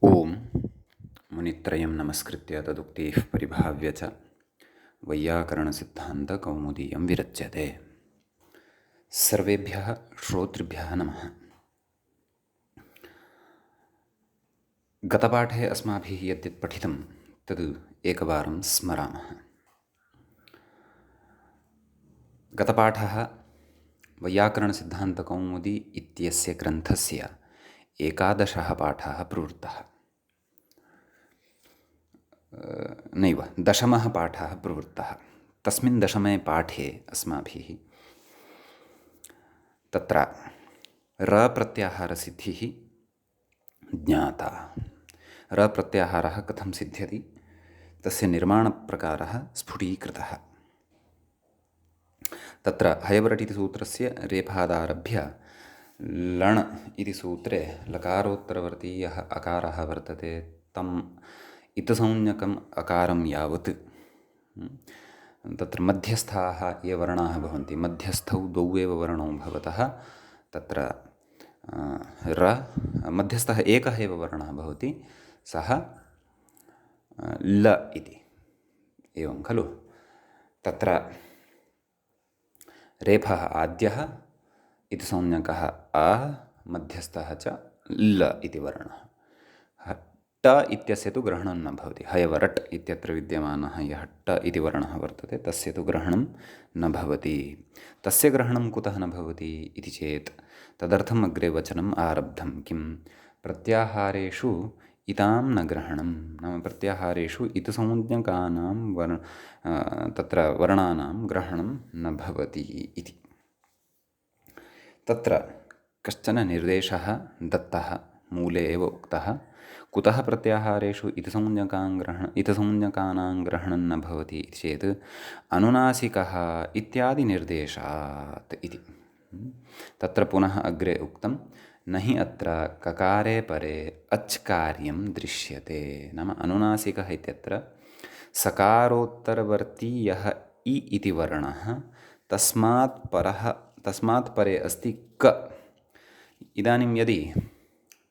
ओम मुनित्रयं नमस्कृत्य तदुक्तिः परिभाव्य च वैयाकरणसिद्धान्तकौमुदीयं विरच्यते। सर्वेभ्यः श्रोतृभ्यः नमः। गतपाठे अस्माभिः यद्यत् पठितं तद् एकवारं स्मरामः। गतपाठः वैयाकरणसिद्धान्तकौमुदी इत्यस्य ग्रन्थस्य 11 पाठः प्रवृत्तः। नैव 10 पाठः प्रवृत्तः। तस्मिन् 10मे पाठे अस्माभिः तत्र रप्रत्याहारसिद्धिः ज्ञाता। रप्रत्याहारः कथं सिद्ध्यति तस्य निर्माणप्रकारः स्फुटीकृतः। तत्र हयवरट् इति सूत्रस्य रेफादारभ्य लण् इति सूत्रे लकारोत्तरवर्तीयः अकारः वर्तते तम् इतसंज्ञकम् अकारं यावत् तत्र मध्यस्थाः ये वर्णाः भवन्ति, मध्यस्थौ द्वौ एव वर्णौ भवतः तत्र मध्यस्थः एकः एव वर्णः भवति, सः ल इति। एवं खलु। तत्र रेफः आद्यः, इतिसंज्ञकः अ, मध्यस्थः च ल इति वर्णः। ट इत्यस्य तु ग्रहणं न भवति। हयवरट् इत्यत्र विद्यमानः यः ट इति वर्णः वर्तते तस्य तु ग्रहणं न भवति। तस्य ग्रहणं कुतः न भवति इति चेत् तदर्थम् अग्रे वचनम् आरब्धं। किं? प्रत्याहारेषु इतां न ग्रहणं, नाम प्रत्याहारेषु इतसंज्ञकानां तत्र वर्णानां ग्रहणं न भवति इति। तत्र कश्चन निर्देशः दत्तः, मूले एव उक्तः। कुतः प्रत्याहारेषु इतसंज्ञकानां ग्रहणं न भवति इति चेत् अनुनासिकः इत्यादि निर्देशात् इति। तत्र पुनः अग्रे उक्तं न हि अत्र ककारे परे अच् कार्यं दृश्यते। नाम अनुनासिकः इत्यत्र सकारोत्तरवर्ती यः इ इति वर्णः तस्मात् परे अस्ति क। इदानीं यदि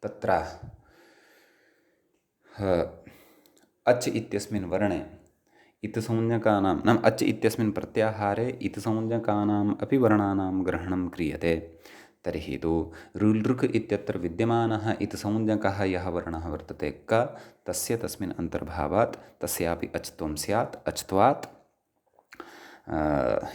तत्र अच् इत्यस्मिन् वर्णे इतसंज्ञकानां, नाम अच् इत्यस्मिन् प्रत्याहारे इतसंज्ञकानाम् अपि वर्णानां ग्रहणं क्रियते, तर्हि तु ऋलृक् इत्यत्र विद्यमानः इतसंज्ञकः यः वर्णः वर्तते क, तस्य तस्मिन् अन्तर्भावात् तस्यापि अच्त्वं स्यात्। अच्त्वात्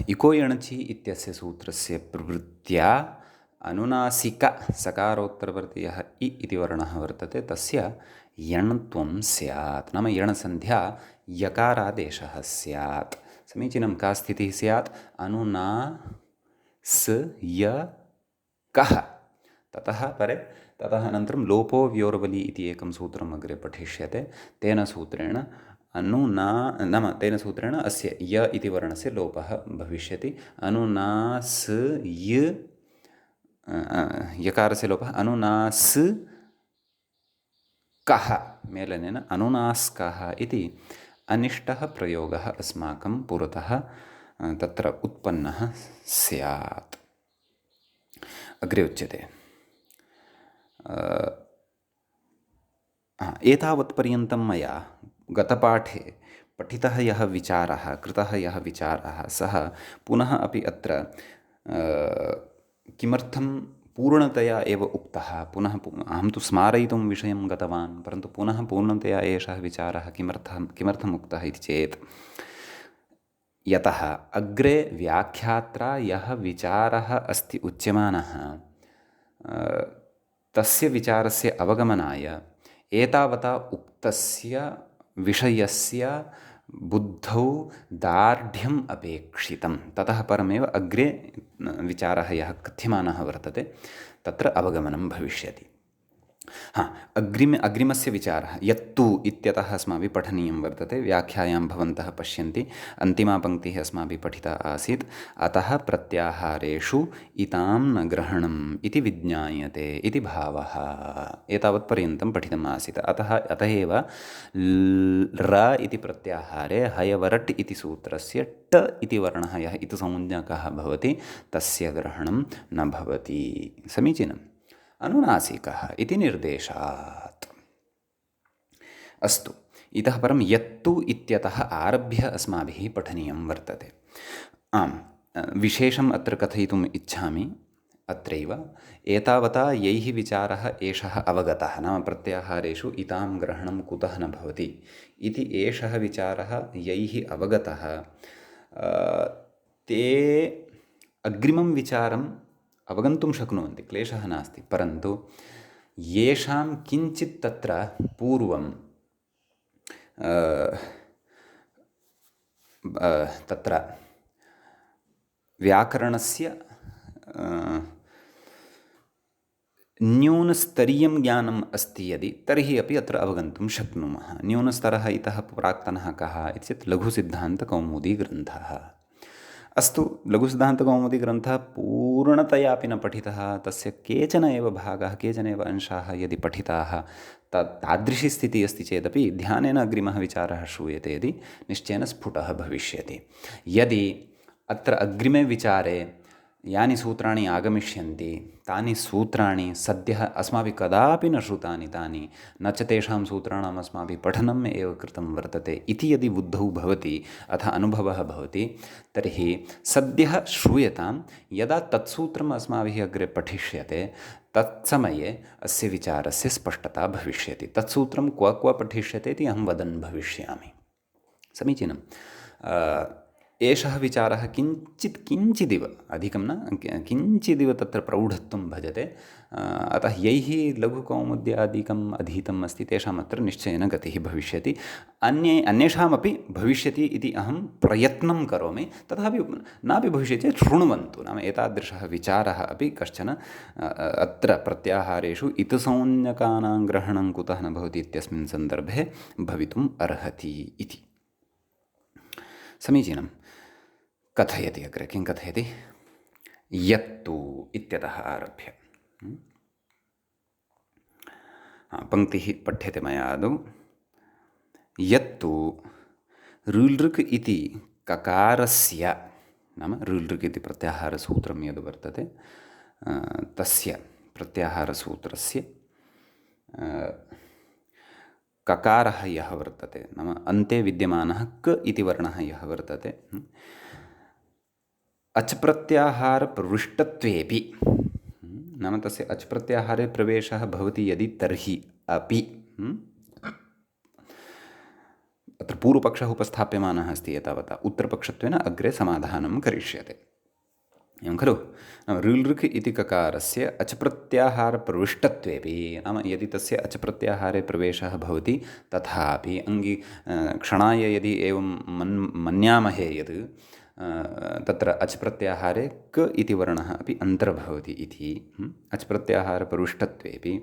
इको यणचि इत्यस्य सूत्रस्य प्रवृत्त्या अनुनासिक सकारोत्तरवर्तीयः इ इति वर्णः वर्तते तस्य यण्त्वं स्यात्। नाम यणसन्ध्या यकारादेशः स्यात्। समीचीनं। का स्थितिः स्यात्? अनुनास्यकः। ततः अनन्तरं लोपो व्योर्वलि इति एकं सूत्रम् अग्रे पठिष्यते। तेन सूत्रेण तेन सूत्रेण अस्य य इति वर्णस्य लोपः भविष्यति। यकारस्य लोपः अनुनास्कः मेलनेन अनुनास्कः इति अनिष्टः प्रयोगः अस्माकं पुरतः तत्र उत्पन्नः स्यात्। अग्रे उच्यते एतावत्पर्यन्तं मया गतपाठे पठितः यः विचारः, कृतः यः विचारः, सः पुनः अपि अत्र किमर्थं पूर्णतया एव उक्तः। पुनः अहं तु स्मारयितुं विषयं गतवान्, परन्तु पुनः पूर्णतया एषः विचारः किमर्थम् उक्तः इति चेत् यतः अग्रे व्याख्यात्रा यः विचारः अस्ति उच्यमानः तस्य विचारस्य अवगमनाय एतावता उक्तस्य विषयस्य बुद्धौ दार्ढ्यम् अपेक्षितं। ततः परमेव अग्रे विचारः यः कथ्यमानः वर्तते तत्र अवगमनं भविष्यति। अग्रिमस्य विचारः यत्तु इत्यतः अस्माभिः पठनीयं वर्तते। व्याख्यायां भवन्तः पश्यन्ति, अन्तिमा पङ्क्तिः अस्माभिः पठिता आसीत्। अतः प्रत्याहारेषु इतां न ग्रहणम् इति विज्ञायते इति भावः। एतावत्पर्यन्तं पठितम् आसीत्। अतः एव र इति प्रत्याहारे हयवरट् इति सूत्रस्य ट इति वर्णः यः इतसंज्ञकः भवति तस्य ग्रहणं न भवति। समीचीनम्। अनुनासिकः इति निर्देशात् अस्तु, इतः परं यत्तु इत्यतः आरभ्य अस्माभिः पठनीयं वर्तते। आम्, विशेषम् अत्र कथयितुम् इच्छामि। अत्रैव एतावता यैः विचारः एषः अवगतः, नाम प्रत्याहारेषु इतां ग्रहणं कुतः न भवति इति एषः विचारः यैः अवगतः, ते अग्रिमं विचारम् अवगन्तुं शक्नुवन्ति, क्लेशः नास्ति। परन्तु येषां किञ्चित् तत्र पूर्वं तत्र व्याकरणस्य न्यूनस्तरीयं ज्ञानम् अस्ति यदि, तर्हि अपि अत्र अवगन्तुं शक्नुमः। न्यूनस्तरः इतः प्राक्तनः कः इति चेत् लघुसिद्धान्तकौमुदीग्रन्थः। अस्तु, लघुसिद्धान्तकौमुदीग्रन्थः पूर्णतया अपि न पठितः, तस्य केचन एव भागाः, केचन एव अंशाः यदि पठिताः, तादृशी स्थितिः अस्ति चेदपि ध्यानेन अग्रिमः विचारः श्रूयते यदि निश्चयेन स्फुटः भविष्यति। यदि अत्र अग्रिमे विचारे यानि सूत्राणि आगमिष्यन्ति तानि सूत्राणि सद्यः अस्माभिः कदापि न श्रुतानि तानि, न च तेषां सूत्राणाम् अस्माभिः पठनम् एव कृतं वर्तते इति यदि बुद्धौ भवति अथ अनुभवः भवति, तर्हि सद्यः श्रूयतां यदा तत्सूत्रम् अस्माभिः अग्रे पठिष्यते तत्समये अस्य विचारस्य स्पष्टता भविष्यति। तत्सूत्रं क्व पठिष्यते इति अहं वदन् भविष्यामि। समीचीनं। एषः विचारः किञ्चिदिव, अधिकं न, किञ्चिदिव तत्र प्रौढत्वं भजते। अतः यैः लघुकौमुद्यादिकम् अधीतम् अस्ति तेषाम् अत्र निश्चयेन गतिः भविष्यति। अन्येषामपि भविष्यति इति अहं प्रयत्नं करोमि। तथापि नापि भविष्यति चेत् शृण्वन्तु, नाम एतादृशः विचारः अपि कश्चन अत्र प्रत्याहारेषु इतसंज्ञकानां ग्रहणं कुतः न भवति इत्यस्मिन् सन्दर्भे भवितुम् अर्हति इति। समीचीनं। कथयति अग्रे, किं कथयति? यत्तु इत्यतः आरभ्य पङ्क्तिः पठ्यते मया आदौ। यत्तु ऋलृक् इति ककारस्य, नाम ऋलृक् इति प्रत्याहारसूत्रं यद् वर्तते तस्य प्रत्याहारसूत्रस्य ककारः यः वर्तते, नाम अन्ते विद्यमानः क इति वर्णः यः वर्तते, अच् प्रत्याहारप्रविष्टत्वेपि, नाम तस्य अच् प्रत्याहारे प्रवेशः भवति यदि तर्हि अपि, अत्र पूर्वपक्षः उपस्थाप्यमानः अस्ति एतावता, उत्तरपक्षत्वेन अग्रे समाधानं करिष्यते। एवं खलु? नाम ऋलृक् इति ककारस्य अच् प्रत्याहारप्रविष्टत्वेपि, नाम यदि तस्य अच् प्रत्याहारे प्रवेशः भवति तथापि क्षणाय यदि एवं मन्यामहे यत् तत्र अच् प्रत्याहारे क इति वर्णः अपि अन्तर्भवति इति, अच् प्रत्याहारप्रविष्टत्वेपि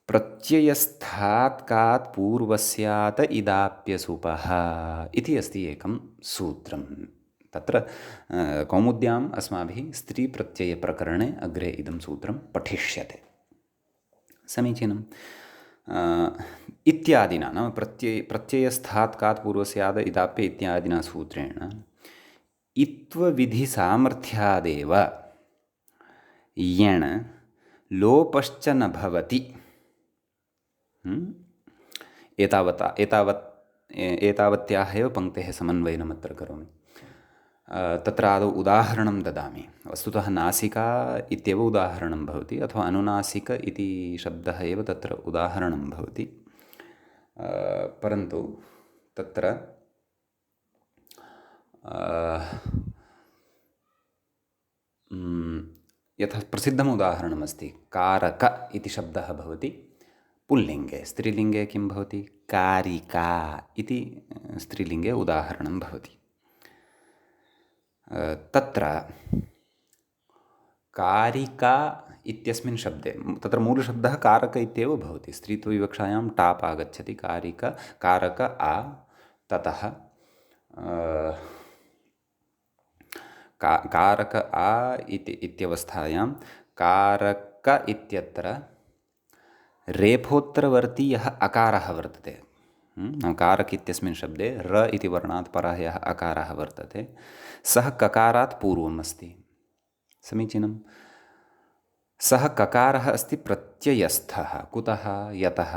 प्रत्ययस्थात् कात् पूर्वस्यात् इदाप्यसुपः इति अस्ति एकं सूत्रं। तत्र कौमुद्याम् अस्माभिः स्त्रीप्रत्ययप्रकरणे अग्रे इदं सूत्रं पठिष्यते। समीचीनम्। इत्यादिना, नाम प्रत्ययस्थात् कात् पूर्वस्यात् इदाप्य इत्यादिना सूत्रेण इत्वविधिसामर्थ्यादेव यण् लोपश्च न भवति। एतावत्याः एव पङ्क्तेः समन्वयनम् अत्र करोमि। तत्र आदौ उदाहरणं ददामि। वस्तुतः नासिका इत्येव उदाहरणं भवति, अथवा अनुनासिक इति शब्दः एव तत्र उदाहरणं भवति। परन्तु तत्र यथा प्रसिद्धम् उदाहरणमस्ति, कारक इति शब्दः भवति पुल्लिङ्गे, स्त्रीलिङ्गे किं भवति? कारिका इति स्त्रीलिङ्गे उदाहरणं भवति। तत्र कारिका इत्यस्मिन् शब्दे तत्र मूलशब्दः कारक इत्येव भवति। स्त्रीत्वविवक्षायां टाप् आगच्छति, कारिक, कारक आ, ततः कारक आ इत्यवस्थायां कारक इत्यत्र रेफोत्तरवर्ती यः अकारः वर्तते, कारक इत्यस्मिन् शब्दे र इति वर्णात् परः यः अकारः वर्तते सः ककारात् पूर्वम् अस्ति। समीचीनं। सः ककारः अस्ति प्रत्ययस्थः। कुतः? यतः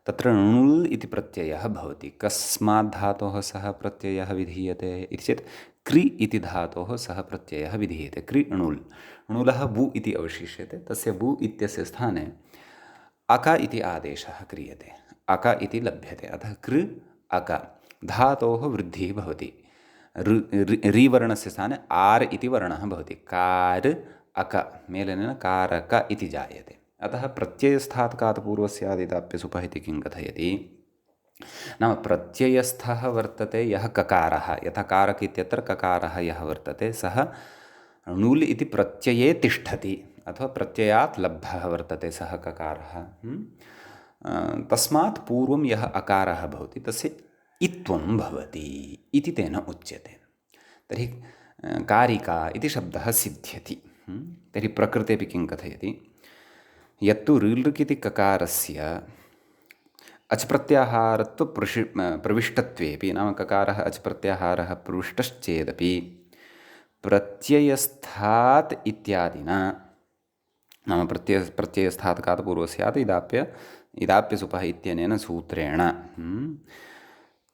तत्र णुल् इति प्रत्ययः भवति। कस्मात् धातोः सः प्रत्ययः विधीयते इति चेत् क्रि इति धातोः सः प्रत्ययः विधीयते। क्रि णुल्, णुलः वु इति अवशिष्यते, तस्य वु इत्यस्य स्थाने अक इति आदेशः क्रियते, अक इति लभ्यते। अतः कृ अक धातोः वृद्धिः भवति। रि वर्णस्य स्थाने आर् इति वर्णः भवति। कार् अक मेलनेन कारक इति जायते। अतः प्रत्ययस्थात् कात् पूर्वस्यादिदाप्यसुपः इति किं कथयति? नाम प्रत्ययस्थः वर्तते यः ककारः, यथा कारक इत्यत्र ककारः यः वर्तते सः णुल् इति प्रत्यये तिष्ठति अथवा प्रत्ययात् लब्धः वर्तते सः ककारः। तस्मात् पूर्वं यः अकारः भवति तस्य इत्वं भवति इति तेन उच्यते। तर्हि कारिका इति शब्दः सिद्ध्यति। तर्हि प्रकृतेपि किं कथयति? यत्तु ऋलृक् इति ककारस्य अच् प्रत्याहारत्व प्रविष्टत्वेपि, नाम ककारः अच् प्रत्याहारः प्रविष्टश्चेदपि प्रत्ययस्थात् इत्यादिना, नाम प्रत्ययस्थात् कात् पूर्वस्यात् इदाप्यसुपः इत्यनेन सूत्रेण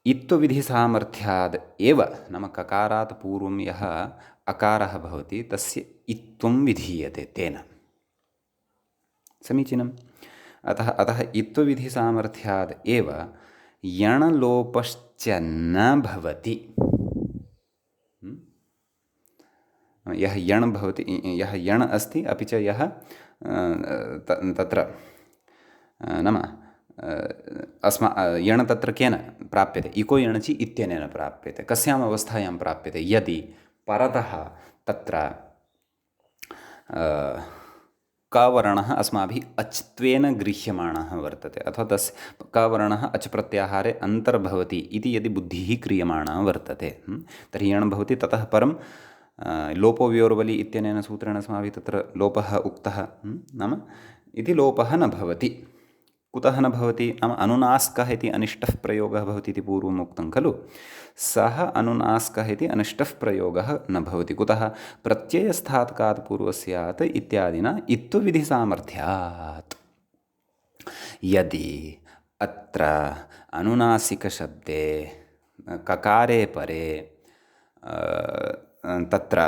इत्वविधिसामर्थ्याद् एव, नाम ककारात् पूर्वं यः अकारः भवति तस्य इत्वं विधीयते तेन। समीचीनम्। अतः इत्वविधिसामर्थ्याद् एव यणलोपश्च न भवति। यः यण् भवति, यः यण् अस्ति, अपि च यः तत्र नाम यण् तत्र केन प्राप्यते? इको यणचि इत्यनेन प्राप्यते। कस्याम् अवस्थायां प्राप्यते? यदि परतः तत्र कवर्णः अस्माभिः अच्त्वेन गृह्यमाणः वर्तते, अथवा तस्य कवर्णः अच् प्रत्याहारे अन्तर्भवति इति यदि बुद्धिः क्रियमाणा वर्तते, तर्हि यण् भवति। ततः परं लोपो व्योर्वलि इत्यनेन सूत्रेण अस्माभिः तत्र लोपः उक्तः, नाम इति लोपः न भवति। कुतः न भवति? नाम अनुनास्कः इति अनिष्टः प्रयोगः भवति इति पूर्वम् उक्तं खलु। सः अनुनास्कः इति अनिष्टः प्रयोगः न भवति। कुतः? प्रत्ययस्थात् कात् पूर्वस्यात् इत्यादिना इत्वविधिसामर्थ्यात्। यदि अत्र अनुनासिकशब्दे ककारे परे तत्र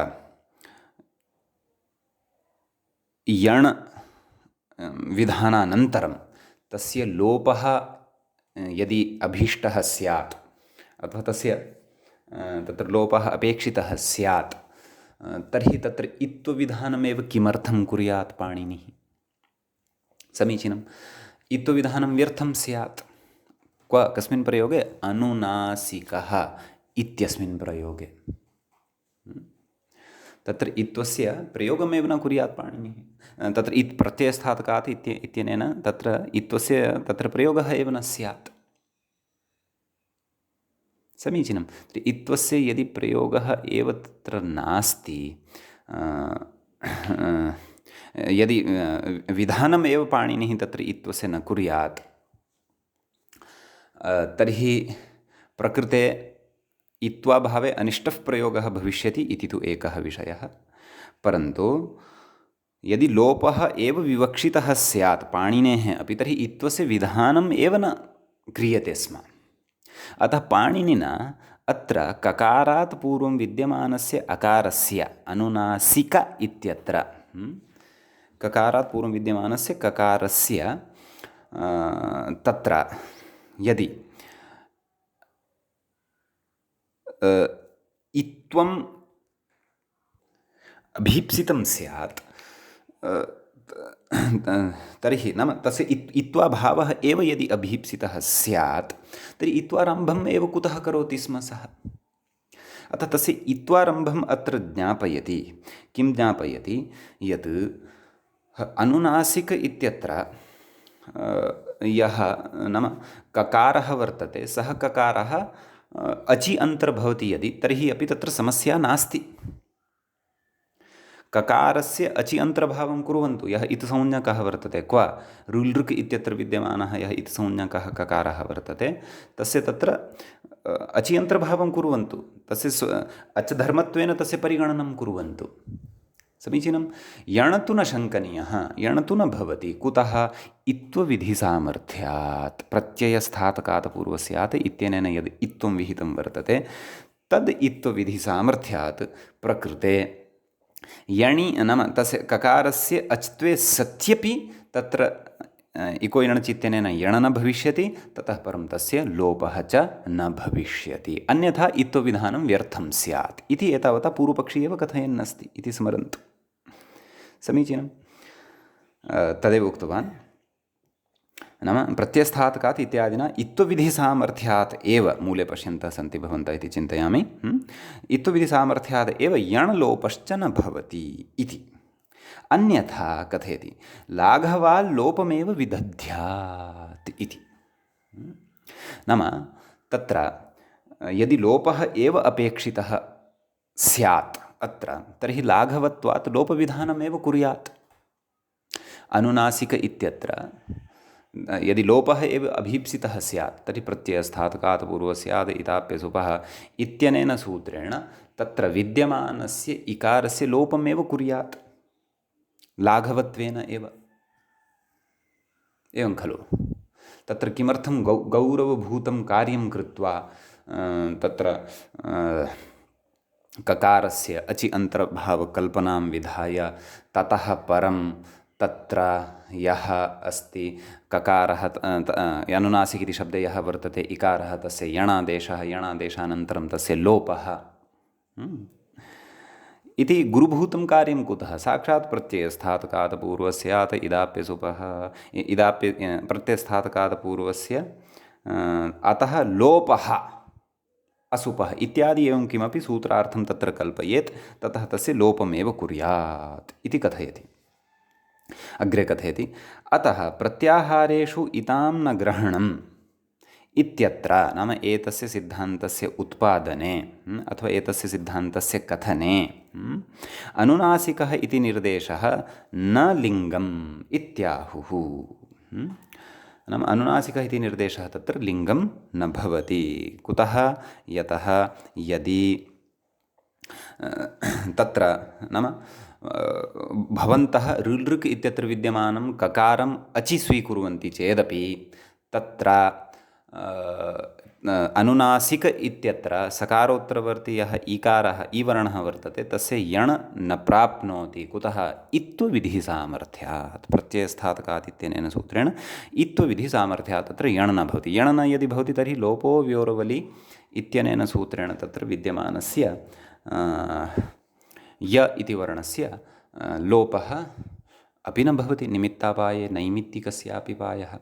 यण् विधानानन्तरं तस्य लोपः यदि अभीष्टः स्यात् अथवा तस्य तत्र लोपः अपेक्षितः स्यात्, तर्हि तत्र इत्वविधानमेव किमर्थं कुर्यात् पाणिनिः? समीचीनम्। इत्वविधानं व्यर्थं स्यात्। कस्मिन् प्रयोगे? अनुनासिकः इत्यस्मिन् प्रयोगे। तत्र इत्वस्य प्रयोगमेव न कुर्यात् पाणिनिः। तत्र प्रत्ययस्थात् कात् इत्यनेन तत्र इत्वस्य तत्र प्रयोगः एव न स्यात्। समीचीनं। इत्वस्य यदि प्रयोगः एव तत्र नास्ति, यदि विधानम् एव पाणिनिः तत्र इत्वस्य न कुर्यात्, तर्हि प्रकृते इत्वाभावे अनिष्टः प्रयोगः भविष्यति इति तु एकः विषयः। परन्तु यदि लोपः एव विवक्षितः स्यात् पाणिनेः अपि, तर्हि इत्वस्य विधानम् एव न क्रियते स्म। अतः पाणिनिना अत्र ककारात् पूर्वं विद्यमानस्य अकारस्य अनुनासिक इत्यत्र ककारात् पूर्वं विद्यमानस्य ककारस्य तत्र यदि इत्वम् अभीप्सितं स्यात्, तर्हि नाम तस्य इत्वाभावः एव यदि अभीप्सितः स्यात्, तर्हि इत्वारम्भम् एव कुतः करोति स्म सः? अतः तस्य इत्वारम्भम् अत्र ज्ञापयति। किं ज्ञापयति? यत् अनुनासिक इत्यत्र यः नाम ककारः वर्तते, सः ककारः अचि अन्तर्भवति यदि, तर्हि अपि तत्र समस्या नास्ति। ककारस्य अचि अन्तर्भावं कुर्वन्तु। यः इत्संज्ञकः वर्तते, क्व ऋलृक् इत्यत्र विद्यमानः यः इत्संज्ञकः ककारः वर्तते, तस्य तत्र अचि अन्तर्भावं कुर्वन्तु। तस्य अच् धर्मत्वेन तस्य परिगणनं कुर्वन्तु। समीचीनं। यण् तु न शङ्कनीयः, यण् तु न भवति। कुतः? इत्त्वविधिसामर्थ्यात्, प्रत्ययस्थातकात् पूर्वस्यात् इत्यनेन यद् इत्त्वं विहितं वर्तते तद् इत्त्वविधिसामर्थ्यात् प्रकृते यणि नाम तस्य ककारस्य अच्त्वे सत्यपि तत्र इको यणचि इत्यनेन यण् न भविष्यति, ततः परं तस्य लोपः च न भविष्यति, अन्यथा इत्त्वविधानं व्यर्थं स्यात् इति एतावता पूर्वपक्षी एव कथयन् अस्ति इति स्मरन्तु। समीचीनं। तदेव उक्तवान्, नाम प्रत्ययस्थातकात् इत्यादिना इत्त्वविधिसामर्थ्यात् एव, मूले पश्यन्तः सन्ति भवन्तः इति चिन्तयामि, इत्त्वविधिसामर्थ्यात् एव यण् लोपश्च न भवति इति। अन्यथा कथयति लाघवाल् लोपमेव विदध्यात् इति। नाम तत्र यदि लोपः एव अपेक्षितः स्यात् अत्र, तर्हि लाघवत्वात् लोपविधानमेव कुर्यात्। अनुनासिक इत्यत्र यदि लोपः एव अभीप्सितः स्यात् तर्हि प्रत्ययस्थातकात् पूर्वस्यात् इताप्यसुपः इत्यनेन सूत्रेण तत्र विद्यमानस्य इकारस्य लोपमेव कुर्यात् लाघवत्वेन एव। एवं खलु? तत्र किमर्थं गौरवभूतं कार्यं कृत्वा तत्र ककारस्य अचि अन्तर्भावकल्पनां विधाय ततः परं तत्र यः अस्ति ककारः अनुनासिक इति शब्दे यः वर्तते इकारः, तस्य यणादेशः, यणादेशानन्तरं तस्य लोपः इति गुरुभूतं कार्यं कुतः? साक्षात् प्रत्ययस्थातकात् पूर्वस्यात् इदाप्यसुपः, इदाप्य प्रत्ययस्थातकात् पूर्वस्य अतः लोपः असुपः इत्यादि एवं किमपि सूत्रार्थं तत्र कल्पयेत्, ततः तस्य लोपमेव कुर्यात् इति कथयति। अग्रे कथयति अतः प्रत्याहारेषु इतां न ग्रहणम् इत्यत्र, नाम एतस्य सिद्धान्तस्य उत्पादने अथवा एतस्य सिद्धान्तस्य कथने अनुनासिकः इति निर्देशः न लिङ्गम् इत्याहुः। नाम अनुनासिकः इति निर्देशः तत्र लिङ्गं न भवति। कुतः? यतः यदि तत्र नाम भवन्तः ऋलृक् इत्यत्र विद्यमानं ककारम् अचि स्वीकुर्वन्ति चेदपि तत्र अनुनासिक इत्यत्र सकारोत्तरवर्ती यः ईकारः ईवर्णः वर्तते तस्य यण् न प्राप्नोति। कुतः? इत्त्वविधिसामर्थ्यात्, प्रत्ययस्थातकात् इत्यनेन सूत्रेण इत्त्वविधिसामर्थ्यात् तत्र यण् न भवति। यण् न यदि भवति तर्हि लोपो व्योरवलि इत्यनेन सूत्रेण तत्र विद्यमानस्य य इति वर्णस्य लोपः अपि न भवति। निमित्तापाये नैमित्तिकस्यापि पायः।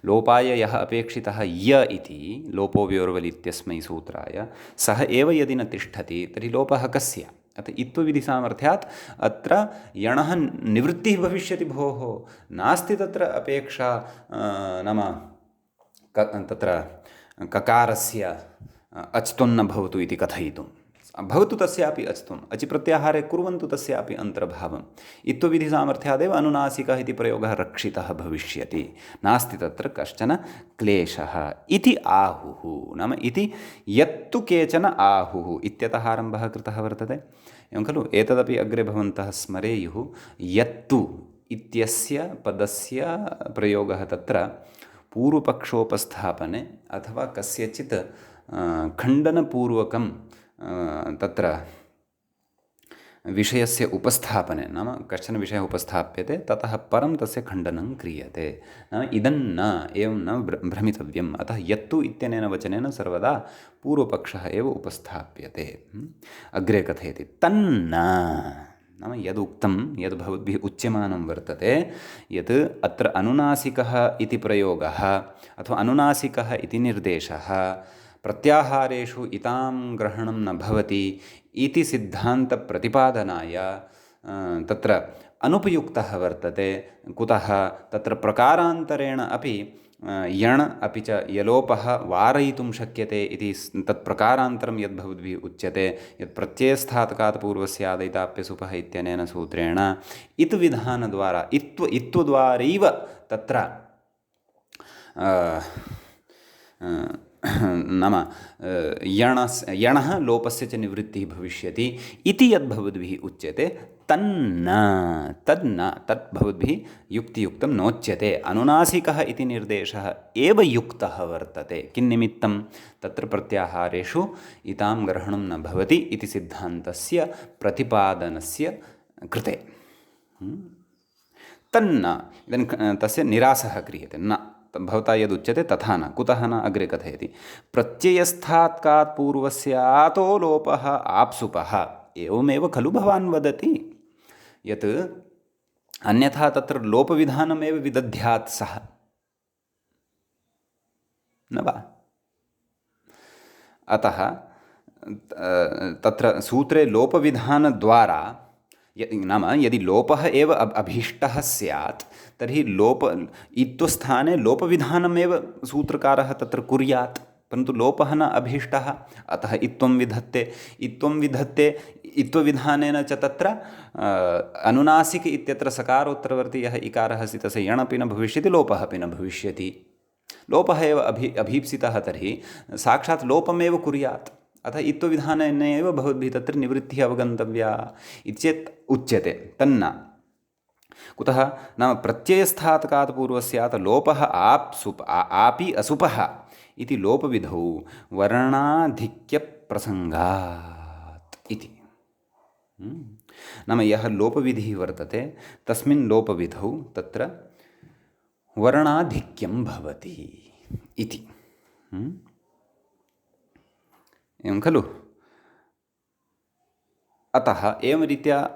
लोपाय यः अपेक्षितः य इति लोपो व्योर्वलि इत्यस्मै सूत्राय, सः एव यदि न तिष्ठति तर्हि लोपः कस्य? अतः इत्त्वविधिसामर्थ्यात् अत्र यणः निवृत्तिः भविष्यति। भोः, नास्ति तत्र अपेक्षा नाम तत्र ककारस्य अच्त्वन्न भवतु इति कथयितुं। भवतु तस्यापि अच्त्वम्, अचि प्रत्याहारे कुर्वन्तु तस्यापि अन्तर्भावम्। इत्त्वविधिसामर्थ्यादेव अनुनासिकः इति प्रयोगः रक्षितः भविष्यति, नास्ति तत्र कश्चन क्लेशः इति आहुः। नाम इति यत्तु केचन आहुः इत्यतः आरम्भः कृतः वर्तते। एवं खलु? एतदपि अग्रे भवन्तः स्मरेयुः। यत्तु इत्यस्य पदस्य प्रयोगः तत्र पूर्वपक्षोपस्थापने अथवा कस्यचित् खण्डनपूर्वकं तत्र विषयस्य उपस्थापने, नाम कश्चन विषयः उपस्थाप्यते ततः परं तस्य खण्डनं क्रियते। नाम इदं न एवं न भ्रमितव्यम्। अतः यत्तु इत्यनेन वचनेन सर्वदा पूर्वपक्षः एव उपस्थाप्यते। अग्रे कथयति तन्न, नाम यदुक्तं यद् भवद्भिः उच्यमानं वर्तते यत् अत्र अनुनासिकः इति प्रयोगः अथवा अनुनासिकः इति निर्देशः प्रत्याहारेषु इतां ग्रहणं न भवति इति सिद्धान्तप्रतिपादनाय तत्र अनुपयुक्तः वर्तते। कुतः? तत्र प्रकारान्तरेण अपि यण् अपि च यलोपः वारयितुं शक्यते इति तत्प्रकारान्तरं यद्भवद्भिः उच्यते, यत् प्रत्ययस्थातकात् पूर्वस्यादैताप्यसुपः इत्यनेन सूत्रेण इत् विधानद्वारा इत्त्वद्वारैव तत्र नाम यणः लोपस्य च निवृत्तिः भविष्यति इति यद्भवद्भिः उच्यते तन्न तत् भवद्भिः युक्तियुक्तं नोच्यते। अनुनासिकः इति निर्देशः एव युक्तः वर्तते। किन्निमित्तं तत्र प्रत्याहारेषु इतां ग्रहणं न भवति इति सिद्धान्तस्य प्रतिपादनस्य कृते। तन्न इदानीं तस्य निरासः क्रियते। न भवता यदुच्यते तथा न। कुतः न अग्रे कथयति। प्रत्ययस्थात् कात् पूर्वस्यातो लोपः आप्सुपः एवमेव खलु भवान् वदति यत् अन्यथा तत्र लोपविधानमेव विदध्यात् सः, न वा? अतः तत्र सूत्रे लोपविधानद्वारा नाम यदि लोपः एव अभीष्टः स्यात् तर्हि इत्वस्थाने लोपविधानमेव सूत्रकारः तत्र कुर्यात्, परन्तु लोपः न अभीष्टः। अतः इत्त्वं विधत्ते इत्त्वविधानेन च तत्र अनुनासिक इत्यत्र सकारोत्तरवर्ती यः इकारः अस्ति तस्य यणपि न भविष्यति, लोपः अपि न भविष्यति। लोपः एव अभीप्सितः तर्हि साक्षात् लोपमेव कुर्यात्। अतः इत्त्वविधानेन एव भवद्भिः तत्र निवृत्तिः अवगन्तव्या इति चेत् उच्यते तन्न। कुतः नाम प्रत्ययस्थात् कात् पूर्वस्यात् लोपः आपि असुपः इति लोपविधौ वर्णाधिक्यप्रसङ्गात् इति। नाम यः लोपविधिः वर्तते तस्मिन् लोपविधौ तत्र वर्णाधिक्यं भवति इति। एवं खलु? अतः एवं रीत्या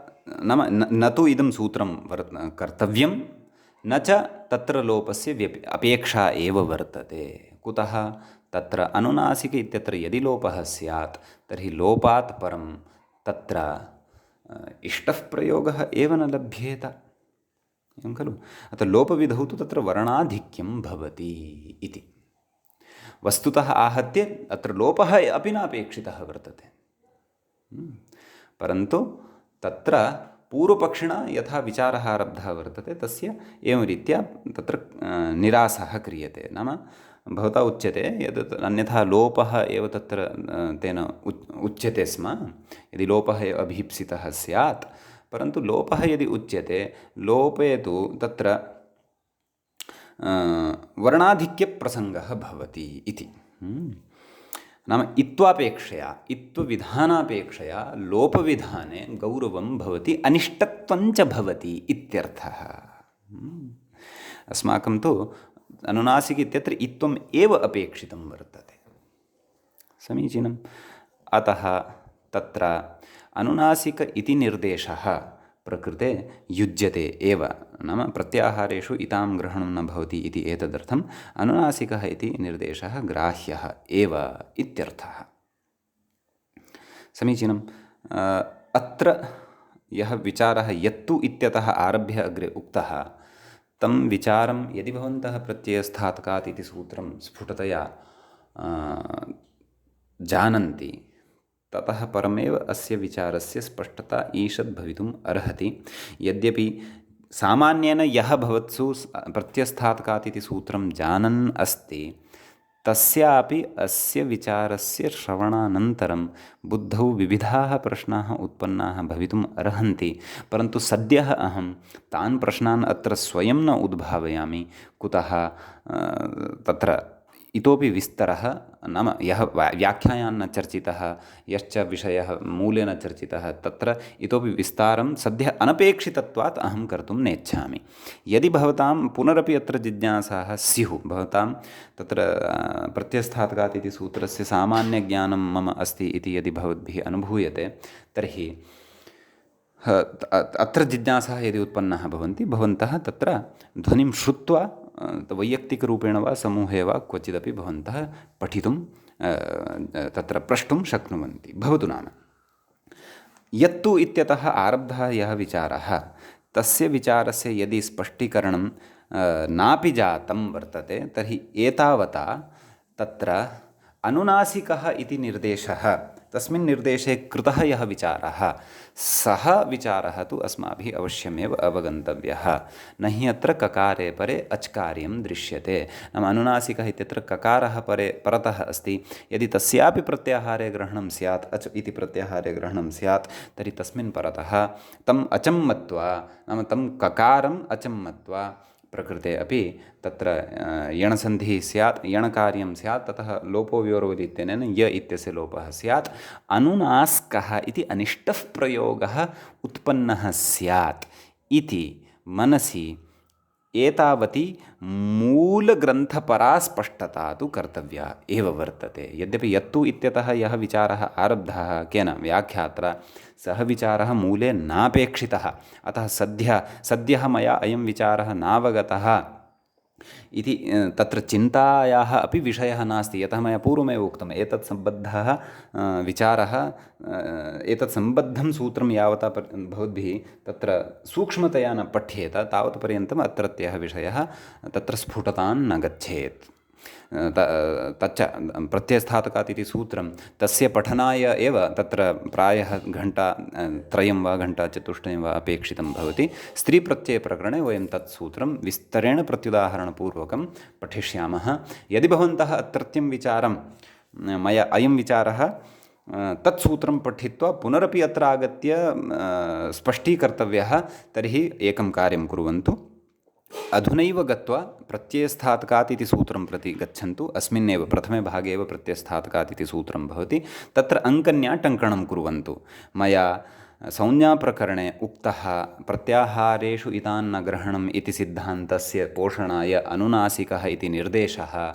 नाम न तु इदं सूत्रं कर्तव्यं न च तत्र लोपस्य अपेक्षा एव वर्तते। कुतः? तत्र अनुनासिक इत्यत्र यदि लोपः स्यात् तर्हि लोपात् परं तत्र इष्टः प्रयोगः एव न लभ्येत। एवं खलु? अतः लोपविधौ तु तत्र वर्णाधिक्यं भवति इति। वस्तुतः आहत्य अत्र लोपः अपि नापेक्षितः वर्तते, परन्तु तत्र पूर्वपक्षिणा यथा विचारः आरब्धः वर्तते तस्य एवं रीत्या तत्र निरासः क्रियते। नाम भवता उच्यते यत् अन्यथा लोपः एव तत्र तेन उच्यते स्म यदि लोपः अभीप्सितः स्यात्, परन्तु लोपः यदि उच्यते लोपे तु तत्र वर्णाधिक्यप्रसङ्गः भवति इति। नाम इत्त्वविधानापेक्षया लोपविधाने गौरवं भवति, अनिष्टत्वञ्च भवति इत्यर्थः। अस्माकं तु अनुनासिक इत्यत्र इत्त्वम् एव अपेक्षितं वर्तते। समीचीनम्। अतः तत्र अनुनासिक इति निर्देशः प्रकृते युज्यते एव। नाम प्रत्याहारेषु इतां ग्रहणं न भवति इति एतदर्थम् अनुनासिकः इति निर्देशः ग्राह्यः एव इत्यर्थः। समीचीनम्। अत्र यः विचारः यत्तु इत्यतः आरभ्य अग्रे उक्तः तं विचारं यदि भवन्तः प्रत्ययस्थात् कात् इति सूत्रं स्फुटतया जानन्ति ततः परमेव अस्य विचारस्य स्पष्टता ईषद् भवितुम् अर्हति। यद्यपि सामान्येन यः भवत्सु प्रत्ययस्थात् कात् इति सूत्रं जानन् अस्ति तस्यापि अस्य विचारस्य श्रवणानन्तरं बुद्धौ विविधाः प्रश्नाः उत्पन्नाः भवितुम् अर्हन्ति, परन्तु सद्यः अहं तान् प्रश्नान् अत्र स्वयं न उद्भावयामि। कुतः? तत्र इतोपि विस्तरः नाम यः व्याख्यायान्न चर्चितः यश्च विषयः मूलेन चर्चितः तत्र इतोपि विस्तारं सद्यः अनपेक्षितत्वात् अहं कर्तुं नेच्छामि। यदि भवतां पुनरपि अत्र जिज्ञासाः स्युः, भवतां तत्र प्रत्ययस्थात् कात् इति सूत्रस्य सामान्यज्ञानं मम अस्ति इति यदि भवद्भिः अनुभूयते तर्हि अत्र जिज्ञासाः यदि उत्पन्नाः भवन्ति भवन्तः तत्र ध्वनिं श्रुत्वा वैयक्तिकरूपेण वा समूहे वा क्वचिदपि भवन्तः पठितुं तत्र प्रष्टुं शक्नुवन्ति। भवतु नाम यत्तु इत्यतः आरब्धः यः विचारः तस्य विचारस्य यदि स्पष्टीकरणं नापि जातं वर्तते तर्हि एतावता तत्र अनुनासिकः इति निर्देशः तस्मिन् निर्देशे कृतः यः विचारः सः विचारः तु अस्माभिः अवश्यमेव अवगन्तव्यः। न हि अत्र ककारे परे अच्कार्यं दृश्यते। नाम अनुनासिकः इत्यत्र ककारः परे परतः अस्ति। यदि तस्यापि प्रत्याहारे ग्रहणं स्यात्, अच् इति प्रत्याहारे ग्रहणं स्यात्, तर्हि तस्मिन् परतः तम् अचं मत्वा, नाम तं ककारम् अचं मत्वा प्रकृते अपि तत्र यणसन्धिः स्यात्, यणकार्यं स्यात्, ततः लोपो व्योरोधि इत्यनेन य इत्यस्य लोपः स्यात्, अनुनास्कः इति अनिष्टः प्रयोगः उत्पन्नः स्यात् इति मनसि एतावती मूलग्रन्थपरा स्पष्टता तु कर्तव्या एव वर्तते। यद्यपि यत्तु इत्यतः यः विचारः आरब्धः केन व्याख्यात्रा, सः विचारः मूले नापेक्षितः, अतः सद्यः मया अयं विचारः नावगतः इति तत्र चिन्तायाः अपि विषयः नास्ति। यतः मया पूर्वमेव उक्तम्, एतत् सम्बद्धः विचारः, एतत् सम्बद्धं सूत्रं यावता भवद्भिः तत्र सूक्ष्मतया न पठ्येत तावत्पर्यन्तम् अत्रत्यः विषयः तत्र स्फुटतां न गच्छेत्। तच्च प्रत्ययस्थातकात् इति सूत्रं तस्य पठनाय एव तत्र प्रायः घण्टा त्रयं वा घण्टाचतुष्टयं वा अपेक्षितं भवति। स्त्रीप्रत्ययप्रकरणे वयं तत् सूत्रं विस्तरेण प्रत्युदाहरणपूर्वकं पठिष्यामः। यदि भवन्तः अत्रत्यं विचारं मया अयं विचारः तत् सूत्रं पठित्वा पुनरपि अत्र आगत्य स्पष्टीकर्तव्यः, तर्हि एकं कार्यं कुर्वन्तु। अधुनैव गत्वा प्रत्ययस्थातकात् इति सूत्रं प्रति गच्छन्तु। अस्मिन्नेव प्रथमे भागे एव प्रत्ययस्थातकात् इति सूत्रं भवति, तत्र अङ्कन्या टङ्कणं कुर्वन्तु। मया संज्ञाप्रकरणे उक्तः प्रत्याहारेषु इतान्न ग्रहणम् इति सिद्धान्तस्य पोषणाय अनुनासिकः इति निर्देशः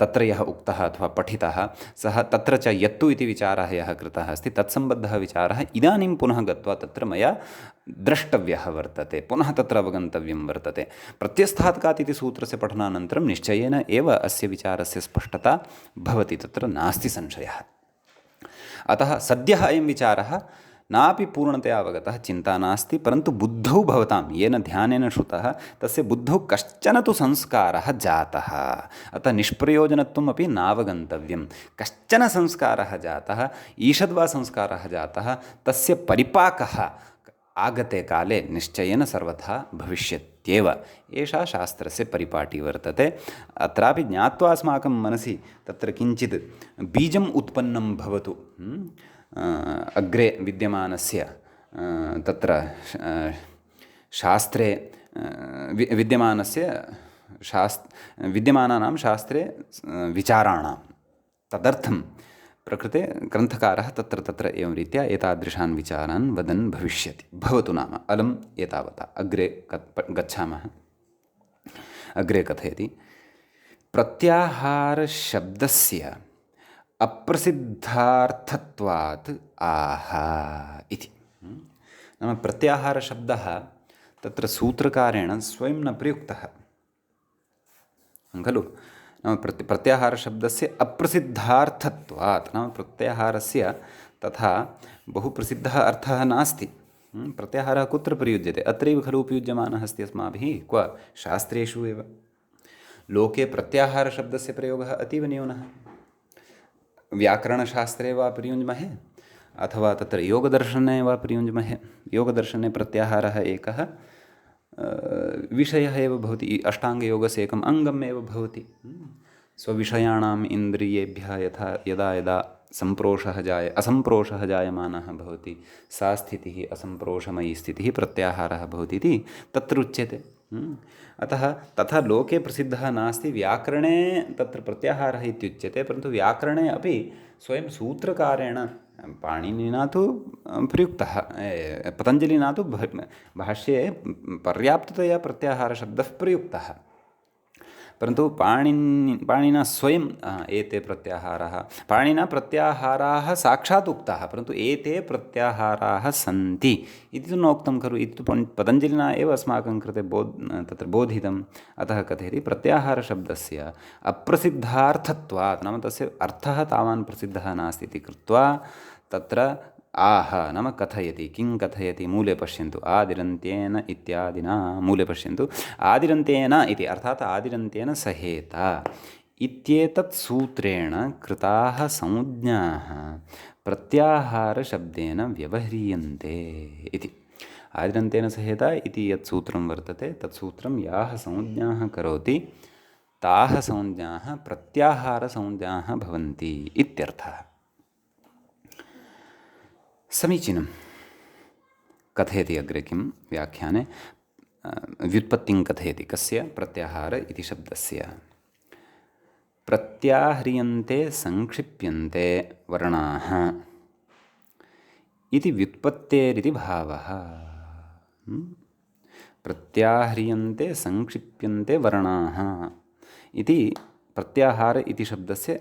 तत्र यः उक्तः अथवा पठितः, सः तत्र च यत्तु इति विचारः यः कृतः अस्ति, तत्सम्बद्धः विचारः इदानीं पुनः गत्वा तत्र मया द्रष्टव्यः वर्तते, पुनः तत्र अवगन्तव्यं वर्तते। प्रत्ययस्थातकात् इति सूत्रस्य पठनानन्तरं निश्चयेन एव अस्य विचारस्य स्पष्टता भवति, तत्र नास्ति संशयः। अतः सद्यः अयं विचारः नापि पूर्णतया अवगतः, चिन्ता नास्ति, परन्तु बुद्धौ भवतां येन ध्यानेन श्रुतः तस्य बुद्धौ कश्चन तु संस्कारः जातः। अतः निष्प्रयोजनत्वम् अपि नावगन्तव्यं। कश्चन संस्कारः जातः, ईषद्वा संस्कारः जातः, तस्य परिपाकः आगते काले निश्चयेन सर्वथा भविष्यत्येव। एषा शास्त्रस्य परिपाटी वर्तते। अत्रापि ज्ञात्वा अस्माकं मनसि तत्र किञ्चित् बीजम् उत्पन्नं भवतु। अग्रे विद्यमानस्य तत्र शास्त्रे विद्यमानानां शास्त्रे विचाराणां तदर्थं प्रकृते ग्रन्थकारः तत्र एवं रीत्या एतादृशान् विचारान् वदन् भविष्यति। भवतु नाम अलम् एतावता। अग्रे गच्छामः। अग्रे कथयति, प्रत्याहारशब्दस्य अप्रसिद्धार्थत्वात् आह इति। नाम प्रत्याहारशब्दः तत्र सूत्रकारेण स्वयं न प्रयुक्तः खलु। नाम प्रत्याहारशब्दस्य अप्रसिद्धार्थत्वात्, नाम प्रत्याहारस्य तथा बहु प्रसिद्धः अर्थः नास्ति। प्रत्याहारः कुत्र प्रयुज्यते? अत्रैव खलु उपयुज्यमानः अस्ति अस्माभिः, क्व शास्त्रेषु एव। लोके प्रत्याहारशब्दस्य प्रयोगः अतीव न्यूनः। व्याकरणशास्त्रे वा प्रयुञ्ज्महे अथवा तत्र योगदर्शने वा प्रयुञ्ज्महे। योगदर्शने प्रत्याहारः एकः विषयः एव भवति, अष्टाङ्गयोगस्य एकम् अङ्गम् एव भवति। स्वविषयाणाम् इन्द्रियेभ्यः यदा यदा असम्प्रोषः जायमानः भवति, सा स्थितिः असम्प्रोषमयी स्थितिः प्रत्याहारः भवति इति तत्र उच्यते। अतः तथा लोके प्रसिद्धः नास्ति। व्याकरणे तत्र प्रत्याहारः इत्युच्यते, परन्तु व्याकरणे अपि स्वयं सूत्रकारेण पाणिनिना तु प्रयुक्तः, पतञ्जलिना तु भाष्ये पर्याप्ततया प्रत्याहारशब्दः प्रयुक्तः, परन्तु पाणिना स्वयं एते प्रत्याहाराः, पाणिना प्रत्याहाराः साक्षात् उक्ताः, परन्तु एते प्रत्याहाराः सन्ति इति तु नोक्तं खलु। इति तु पतञ्जलिना एव अस्माकं कृते तत्र बोधितम्। अतः कथयति, प्रत्याहारशब्दस्य अप्रसिद्धार्थत्वात्, नाम तस्य अर्थः तावान् प्रसिद्धः नास्ति इति कृत्वा तत्र आह नाम कथयति। किं कथयति? मूले पश्यन्तु, आदिरन्त्येन इत्यादिना। मूले पश्यन्तु, आदिरन्त्येन इति अर्थात् आदिरन्त्येन सहेता इत्येतत् सूत्रेण कृताः संज्ञाः प्रत्याहारशब्देन व्यवह्रियन्ते इति। आदिरन्तेन सहेता इति यत् सूत्रं वर्तते तत् सूत्रं याः संज्ञाः करोति ताः संज्ञाः प्रत्याहारसंज्ञाः भवन्ति इत्यर्थः। समीचीनं। कथयति अग्रे किं व्याख्याने व्युत्पत्तिं कथयति कस्य प्रत्याहार इति शब्दस्य। प्रत्याह्रियन्ते संक्षिप्यन्ते वर्णाः इति व्युत्पत्तेरिति भावः। प्रत्याह्रियन्ते संक्षिप्यन्ते वर्णाः इति प्रत्याहार इति शब्दस्य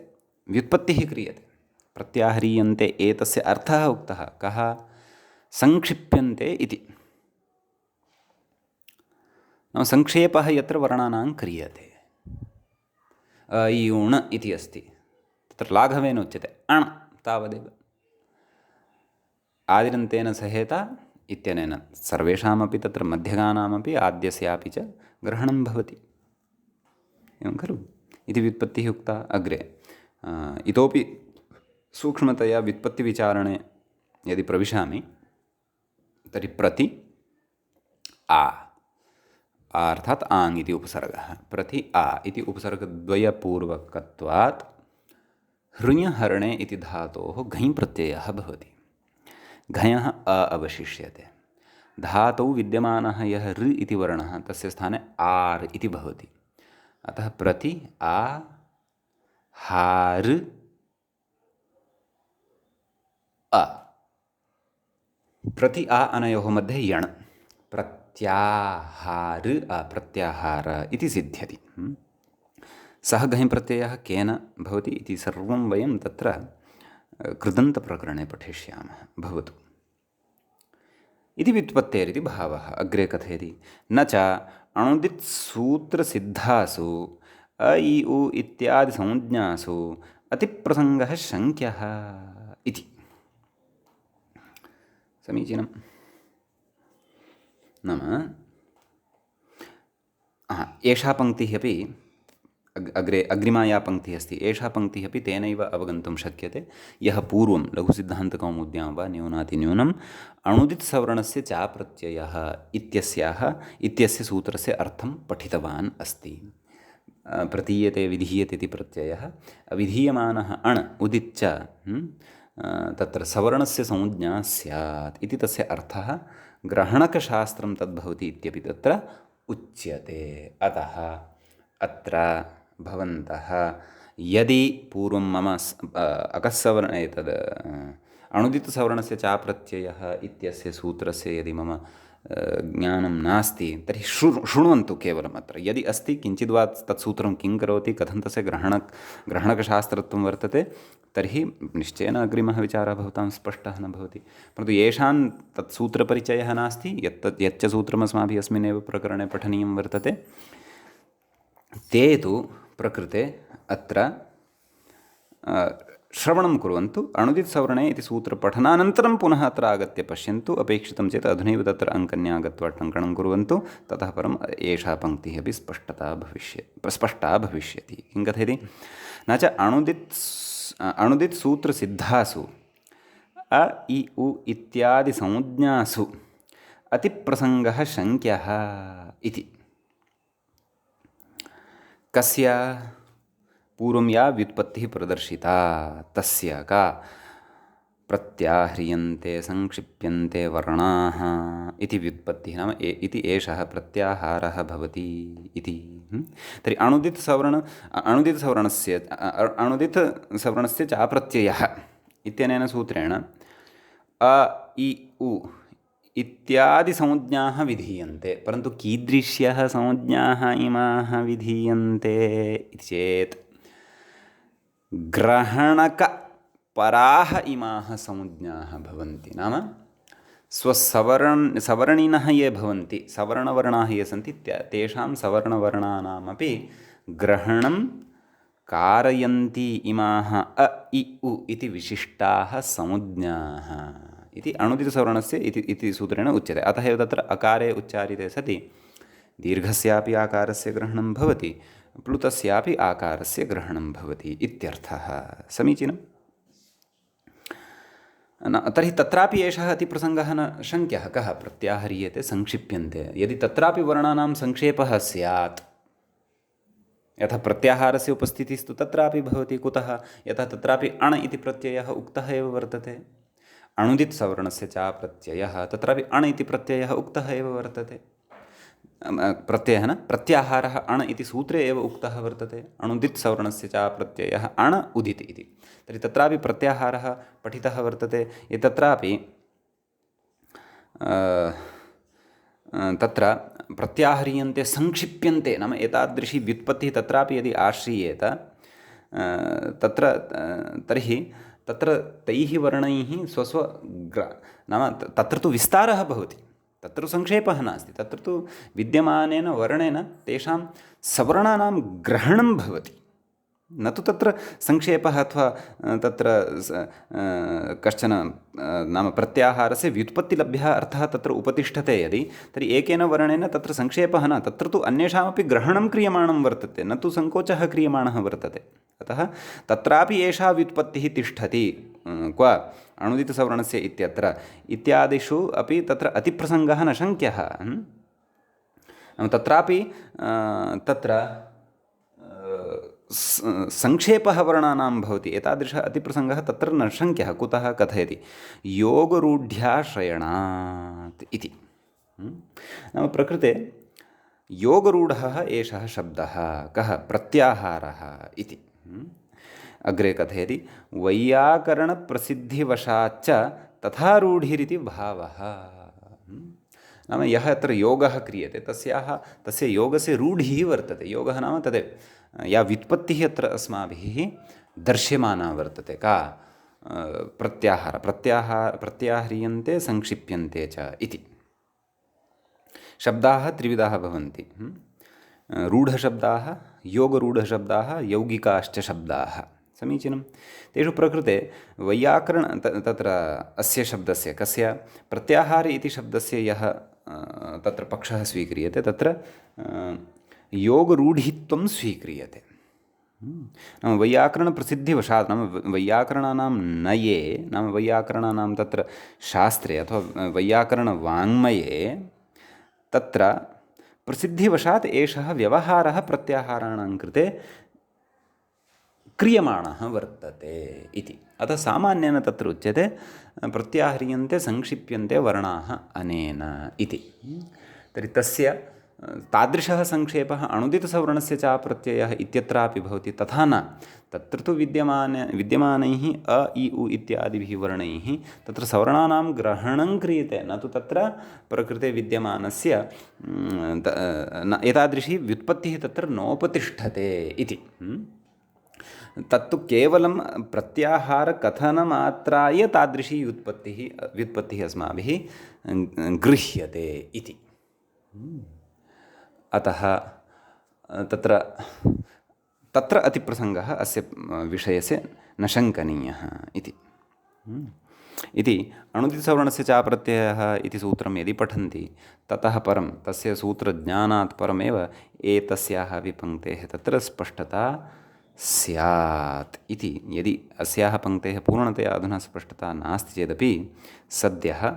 व्युत्पत्तिः क्रियते। प्रत्याह्रियन्ते एतस्य अर्थः उक्तः कः? संक्षिप्यन्ते इति। नाम संक्षेपः यत्र वर्णानां क्रियते। अ इ उण् इति अस्ति, तत्र लाघवेन उच्यते अण् तावदेव। आदिरन्तेन सहेता इत्यनेन सर्वेषामपि तत्र मध्यगानामपि आद्यस्यापि च ग्रहणं भवति, एवं खलु इति व्युत्पत्तिः उक्ता। अग्रे इतोपि सूक्ष्मतया व्युत्पत्तिविचारणे यदि प्रविशामि तर्हि प्रति आ अर्थात् आङ् इति उपसर्गः, प्रति आ इति उपसर्गद्वयपूर्वकत्वात् हृञहरणे इति धातोः घञ् प्रत्ययः भवति। घञः अ अवशिष्यते। धातौ विद्यमानः यः ऋ इति वर्णः तस्य स्थाने आर् इति भवति। अतः प्रति आ हार् अ, प्रति आ अनयोः मध्ये यण्, प्रत्याहार प्रत्याहार इति सिद्ध्यति। सः घञ् प्रत्ययः केन भवति इति सर्वं वयं तत्र कृदन्तप्रकरणे पठिष्यामः। भवतु इति व्युत्पत्तेरिति भावः। अग्रे कथयति न च अणुदित्सूत्रसिद्धासु अ इ उ इत्यादि संज्ञासु अतिप्रसङ्गः शङ्क्यः इति। समीचीनं। नाम एषा पङ्क्तिः अपि अग्रे अग्रिमा या पङ्क्तिः अस्ति एषा पङ्क्तिः अपि तेनैव अवगन्तुं शक्यते यः पूर्वं लघुसिद्धान्तकौमुद्यां वा न्यूनातिन्यूनम् अणुदित्सवर्णस्य चाप्रत्ययः इत्यस्य सूत्रस्य अर्थं पठितवान् अस्ति। प्रतीयते विधीयते इति प्रत्ययः अविधीयमानः अण् उदित् च तत्र सवर्णस्य संज्ञा स्यात् इति तस्य अर्थः ग्रहणकशास्त्रं तद्भवति इत्यपि तत्र उच्यते। अतः अत्र भवन्तः यदि पूर्वं मम अकस्सवर्ण एतद् अणुदितसवर्णस्य चाप्रत्ययः इत्यस्य सूत्रस्य यदि मम ज्ञानं नास्ति तर्हि शृण्वन्तु केवलम्। अत्र यदि अस्ति किञ्चिद्वा तत्सूत्रं किं करोति कथं तस्य ग्रहणकशास्त्रत्वं वर्तते तर्हि निश्चयेन अग्रिमः विचारः भवतां स्पष्टः न भवति। परन्तु येषां तत्सूत्रपरिचयः नास्ति यच्च सूत्रमस्माभिः अस्मिन्नेव प्रकरणे पठनीयं वर्तते ते तु प्रकृते अत्र श्रवणं कुर्वन्तु। अणुदित्सवर्णे इति सूत्रपठनानन्तरं पुनः अत्र आगत्य पश्यन्तु। अपेक्षितं चेत् अधुनैव तत्र अङ्कन्या गत्वा टङ्कणं कुर्वन्तु। ततः परम् एषा पङ्क्तिः अपि स्पष्टा भविष्यति। किं कथयति? न च अणुदित्सूत्रसिद्धासु अ इ उ इत्यादि संज्ञासु अतिप्रसङ्गः शङ्क्यः इति। कस्य? पूर्वं या व्युत्पत्तिः प्रदर्शिता तस्य का? प्रत्याह्रियन्ते संक्षिप्यन्ते वर्णाः इति व्युत्पत्तिः नाम इति एषः प्रत्याहारः भवति इति। तर्हि अणुदितसवर्णस्य चाप्रत्ययः इत्यनेन सूत्रेण अ इ उ इत्यादि संज्ञाः विधीयन्ते। परन्तु कीदृश्यः संज्ञाः इमाः विधीयन्ते इति चेत् ग्रहणकपराः इमाः संज्ञाः भवन्ति। नाम सवर्णिनः ये भवन्ति सवर्णवर्णाः ये सन्ति तेषां सवर्णवर्णानामपि ग्रहणं कारयन्ति इमाः अ इ उ इति विशिष्टाः संज्ञाः इति अणुदितसवर्णस्य इति सूत्रेण उच्यते। अतः एव तत्र अकारे उच्चारिते सति दीर्घस्यापि आकारस्य ग्रहणं भवति प्लुतस्यापि आकारस्य ग्रहणं भवति इत्यर्थः। समीचीनम्। तर्हि तत्रापि एषः अतिप्रसङ्गः न शङ्क्यः। कः? प्रत्याह्रियते संक्षिप्यन्ते। यदि तत्रापि वर्णानां संक्षेपः स्यात्, यथा प्रत्याहारस्य उपस्थितिस्तु तत्रापि भवति। कुतः? यथा तत्रापि अण् इति प्रत्ययः उक्तः एव वर्तते। अणुदित् सवर्णस्य च प्रत्ययः, तत्रापि अण् इति प्रत्ययः उक्तः एव वर्तते। प्रत्ययः न, प्रत्याहारः अण् इति सूत्रे एव उक्तः वर्तते। अणुदित् सवर्णस्य च प्रत्ययः अण् उदित् इति। तर्हि तत्रापि प्रत्याहारः पठितः वर्तते। तत्रापि तत्र प्रत्याह्रियन्ते संक्षिप्यन्ते नाम एतादृशी व्युत्पत्तिः तत्रापि यदि आश्रीयेत तत्र तर्हि तत्र तैः वर्णैः नाम तत्र तु विस्तारः भवति, तत्र संक्षेपः नास्ति। तत्र तु विद्यमानेन वर्णेन तेषां सवर्णानां ग्रहणं भवति, न तु तत्र संक्षेपः अथवा तत्र कश्चन नाम प्रत्याहारस्य व्युत्पत्तिलभ्यः अर्थः तत्र उपतिष्ठते यदि, तर्हि एकेन वर्णेन तत्र संक्षेपः न, तत्र तु अन्येषामपि ग्रहणं क्रियमाणं वर्तते, न तु सङ्कोचः क्रियमाणः वर्तते। अतः तत्रापि एषा व्युत्पत्तिः तिष्ठति। क्व? अणुदितसवर्णस्य इत्यत्र इत्यादिषु अपि तत्र अतिप्रसङ्गः न शङ्क्यः। तत्रापि तत्र संक्षेपः वर्णानां भवति, एतादृशः अतिप्रसङ्गः तत्र न शङ्क्यः। कुतः? कथयति योगरूढ्याश्रयणात् इति। नाम प्रकृते योगरूढः एषः शब्दः कः? प्रत्याहारः इति। अग्रे कथयति वैयाकरणप्रसिद्धिवशाच्च तथा रूढिरिति भावः। नाम यः अत्र योगः क्रियते तस्य योगस्य रूढिः वर्तते। योगः नाम तदेव या व्युत्पत्तिः अत्र अस्माभिः दर्श्यमाना वर्तते। का? प्रत्याह्रियन्ते संक्षिप्यन्ते च इति। शब्दाः त्रिविधाः भवन्ति। रूढशब्दाः, योगरूढशब्दाः, यौगिकाश्च शब्दाः। समीचीनं। तेषु प्रकृते वैयाकरण तत्र अस्य शब्दस्य कस्य? प्रत्याहारे इति शब्दस्य यः तत्र पक्षः स्वीक्रियते तत्र योगरूढित्वं स्वीक्रियते। नाम वैयाकरणप्रसिद्धिवशात्, नाम वैयाकरणानां नये, नाम वैयाकरणानां तत्र शास्त्रे अथवा वैयाकरणवाङ्मये तत्र प्रसिद्धिवशात् एषः व्यवहारः प्रत्याहाराणां कृते क्रियमाणः वर्तते इति। अतः सामान्येन तत्र उच्यते प्रत्याह्रियन्ते संक्षिप्यन्ते वर्णाः अनेन इति। तर्हि तस्य तादृशः संक्षेपः अणुदितसवर्णस्य च प्रत्ययः इत्यत्रापि भवति, तथा न। तत्र तु विद्यमानैः अ इ उ इत्यादिभिः वर्णैः तत्र सवर्णानां ग्रहणं क्रियते, न तु तत्र प्रकृते विद्यमानस्य एतादृशी व्युत्पत्तिः तत्र नोपतिष्ठते इति। तत्तु केवलं प्रत्याहारकथनमात्राय तादृशी व्युत्पत्तिः अस्माभिः गृह्यते इति। अतः तत्र अतिप्रसङ्गः अस्य विषयस्य न शङ्कनीयः इति। इति अणुदितसवर्णस्य च प्रत्ययः इति सूत्रं यदि पठन्ति ततः परं तस्य सूत्रज्ञानात् परमेव एतस्याः विपङ्क्तेः तत्र स्पष्टता स्यात् इति। यदि अस्याः पङ्क्तेः पूर्णतया अधुना स्पष्टता नास्ति चेदपि सद्यः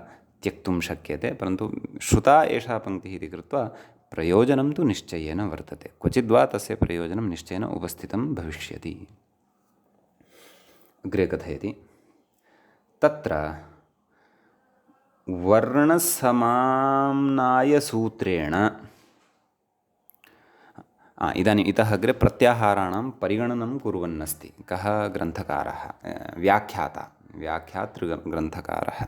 त्यक्तुं शक्यते, परन्तु श्रुता एषा पङ्क्तिः इति कृत्वा प्रयोजनं तु निश्चयेन वर्तते। क्वचिद्वा तस्य प्रयोजनं निश्चयेन उपस्थितं भविष्यति। अग्रे कथयति तत्र वर्णसमाम्नायसूत्रेण इदानीम् इतः अग्रे प्रत्याहाराणां परिगणनं कुर्वन्नस्ति। कः? ग्रन्थकारः, व्याख्यातृग्रन्थकारः।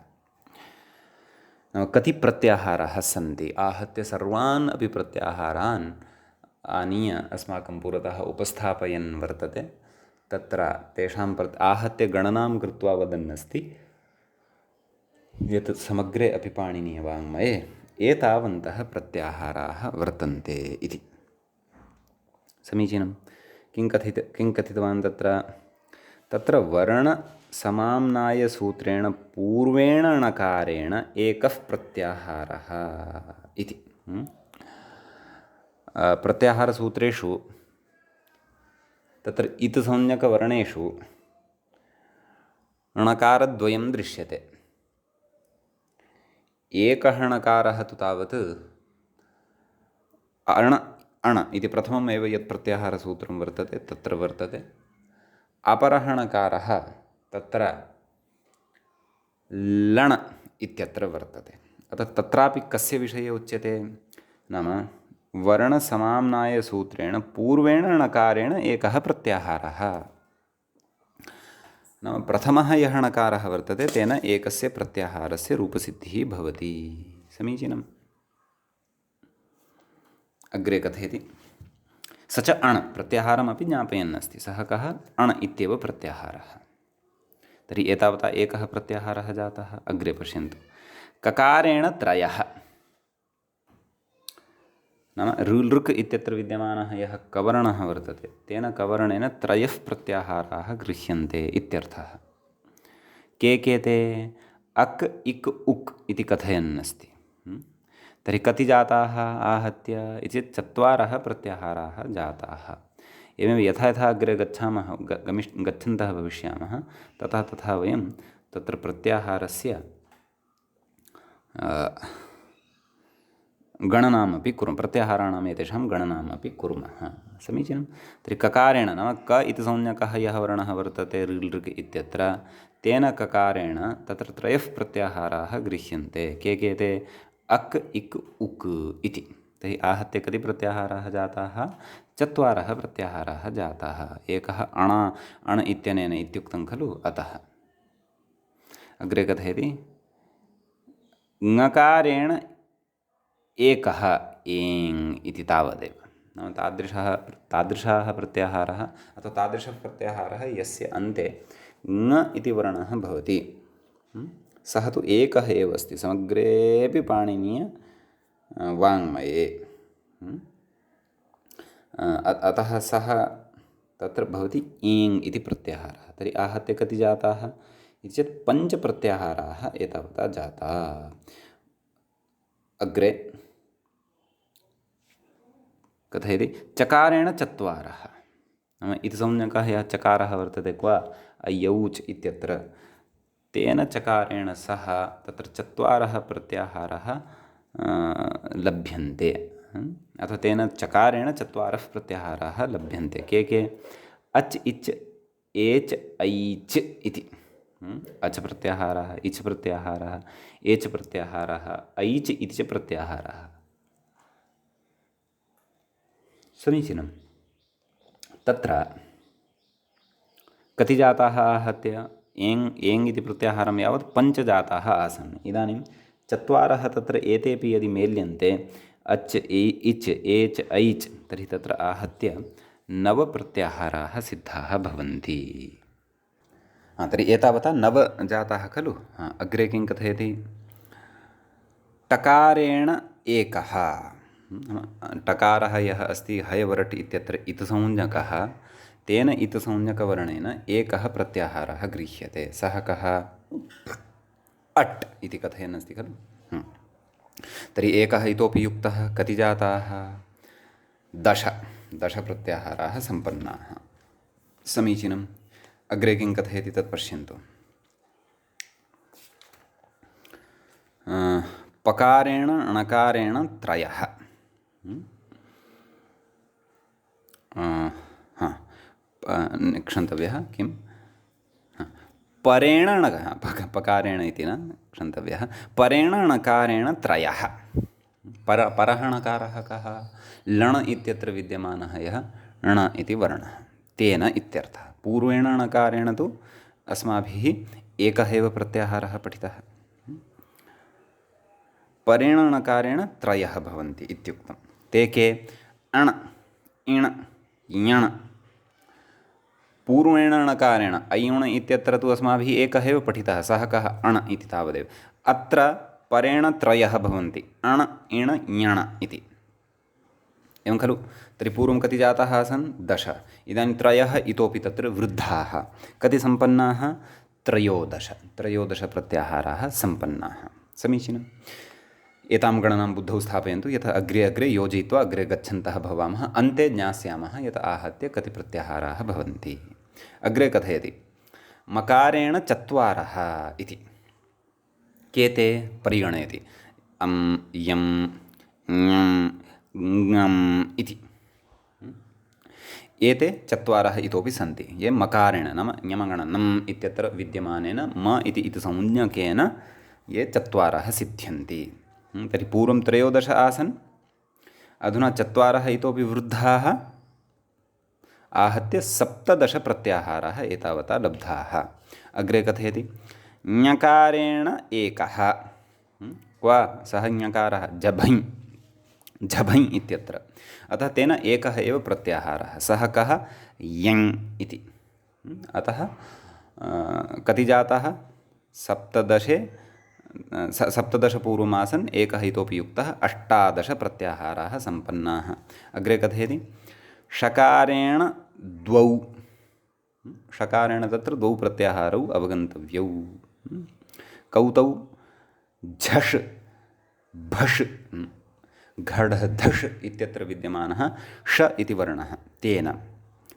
कति प्रत्याहाराः सन्ति? आहत्य सर्वान् अपि प्रत्याहारान् आनीय अस्माकं पुरतः उपस्थापयन् वर्तते। तत्र तेषां आहत्य गणनां कृत्वा वदन्नस्ति यत् समग्रे अपि पाणिनीयवाङ्मये एतावन्तः प्रत्याहाराः वर्तन्ते इति। समीचीनं। किं कथितवान् तत्र वर्णसमाम्नायसूत्रेण पूर्वेण णकारेण एकः प्रत्याहारः इति। प्रत्याहारसूत्रेषु तत्र इत् संज्ञकवर्णेषु णकारद्वयं दृश्यते। एकः णकारः तु तावत् अण अण इति प्रथमम् एव यत् प्रत्याहारसूत्रं वर्तते तत्र वर्तते। अपरः णकारः तत्र लण इत्यत्र वर्तते। अतः तत्रापि कस्य विषये उच्यते नाम वर्णसमाम्नायसूत्रेण पूर्वेण णकारेण एकः प्रत्याहारः। नाम प्रथमः यः णकारः वर्तते तेन एकस्य प्रत्याहारस्य रूपसिद्धिः भवति। समीचीनम्। अग्रे कथयति स च अण् प्रत्याहारमपि ज्ञापयन् अस्ति। सः कः? अण् इत्येव प्रत्याहारः। तर्हि एतावता एकः प्रत्याहारः जातः। अग्रे पश्यन्तु। ककारेण त्रयः नाम ऋलृक् इत्यत्र विद्यमानः यः कवर्णः वर्तते तेन कवर्णेन त्रयः प्रत्याहाराः गृह्यन्ते इत्यर्थः। के के ते? अक् इक् उक् इति कथयन् अस्ति। तर्हि कति जाताः आहत्य इति चत्वारः प्रत्याहाराः जाताः। एवमेव यथा यथा अग्रे गच्छामः गच्छन्तः भविष्यामः तथा तथा वयं तत्र प्रत्याहारस्य गणनामपि कुर्मः। प्रत्याहाराणाम् एतेषां गणनामपि कुर्मः। समीचीनं। तर्हि ककारेण नाम क इति संज्ञकः यः वर्णः वर्तते ऋलृक् इत्यत्र तेन ककारेण तत्र त्रयः प्रत्याहाराः गृह्यन्ते। के के ते? अक् इक् उक् इति। तर्हि आहत्य कति प्रत्याहाराः जाताः? चत्वारः प्रत्याहाराः जाताः। एकः अण इत्यनेन इत्युक्तं खलु अतः। अग्रे कथयति ङकारेण एकः एङ् इति तावदेव। नाम तादृशाः प्रत्याहारः अथवा तादृशः प्रत्याहारः यस्य अन्ते ङ इति वर्णः भवति सः तु एकः एव अस्ति समग्रेऽपि पाणिनीय वाङ्मये। अतः सः तत्र भवति ईङ् इति प्रत्याहारः। तर्हि आहत्य कति जाताः इति चेत् पञ्चप्रत्याहाराः एतावता जाताः। अग्रे कथयति चकारेण चत्वारः नाम इति संज्ञकः यः चकारः वर्तते क्व अयौच् इत्यत्र तेन चकारेण सह तत्र चत्वारः प्रत्याहारः लभ्यन्ते। अथवा तेन चकारेण चत्वारः प्रत्याहाराः लभ्यन्ते। के के? अच् इच् एच् ऐच् इति। अच् प्रत्याहारः, इच् प्रत्याहारः, एच् प्रत्याहारः, ऐच् इति च प्रत्याहारः। समीचीनं। तत्र कति जाताः आहत्य? एङ् इति प्रत्याहारं यावत् पञ्च जाताः आसन्। इदानीं चत्वारः तत्र एतेपि यदि मेल्यन्ते अच् इच् एच् ऐच् तर्हि तत्र आहत्य 9 प्रत्याहाराः सिद्धाः भवन्ति। तर्हि एतावता 9 जाताः खलु। अग्रे किं कथयति? टकारेण एकः टकारः यः अस्ति हयवरट् इत्यत्र इतसंज्ञकः तेन इतसंज्ञकवर्णेन एकः प्रत्याहारः गृह्यते। सः कः? अट् इति कथयन् अस्ति खलु। तर्हि एकः इतोपि युक्तः। कति जाताः? 10 प्रत्याहाराः सम्पन्नाः। समीचीनम्। अग्रे किं कथयति तत् पश्यन्तु। पकारेण णकारेण त्रयः क्षन्तव्यः किं? परेण पकारेण इति न क्षन्तव्यः। परेण णकारेण त्रयः। परः णकारः कः? लण् इत्यत्र विद्यमानः यः ण इति वर्णः तेन इत्यर्थः। पूर्वेण णकारेण तु अस्माभिः एकः एव प्रत्याहारः पठितः। परेण णकारेण त्रयः भवन्ति इत्युक्तं। ते के? अण् इण् यण्। पूर्वेण णकारेण अयुण् इत्यत्र तु अस्माभिः एकः एव पठितः। सः कः? अण् इति तावदेव। अत्र परेण त्रयः भवन्ति अण् इण् यण् इति। एवं खलु। तर्हि पूर्वं कति जाताः आसन्? 10। इदानीं त्रयः इतोपि तत्र वृद्धाः। कति सम्पन्नाः? 13 प्रत्याहाराः सम्पन्नाः। समीचीनम्। एतां गणनां बुद्धौ स्थापयन्तु। यथा अग्रे अग्रे योजयित्वा अग्रे गच्छन्तः भवामः। अन्ते ज्ञास्यामः यत् आहत्य कति प्रत्याहाराः भवन्ति। अग्रे कथयति मकारेण चत्वारः इति केते परिगणयति अं यं ञं ङम् इति एते चत्वारः इतोपि सन्ति ये मकारेण नाम ञमगणनम् इत्यत्र विद्यमानेन म इति संज्ञकेन ये चत्वारः सिद्ध्यन्ति। तर्हि पूर्वं 13 आसन्, अधुना चत्वारः इतोपि वृद्धाः आहत्य 17 प्रत्याहाराः एतावता लब्धाः। अग्रे कथयति ञकारेण एकः। क्व सः ञकारः जभञ् झभञ् इत्यत्र, अतः तेन एकः एव प्रत्याहारः। सः कः यङ् इति। अतः कति जाताः 17 पूर्वमासन्, एकः इतोपि युक्तः, 18 प्रत्याहाराः सम्पन्नाः। अग्रे कथयति षकारेण द्वौ। षकारेण तत्र द्वौ प्रत्याहारौ अवगन्तव्यौ। कौतौ झष् भष् घढ धष् इत्यत्र विद्यमानः ष इति वर्णः तेन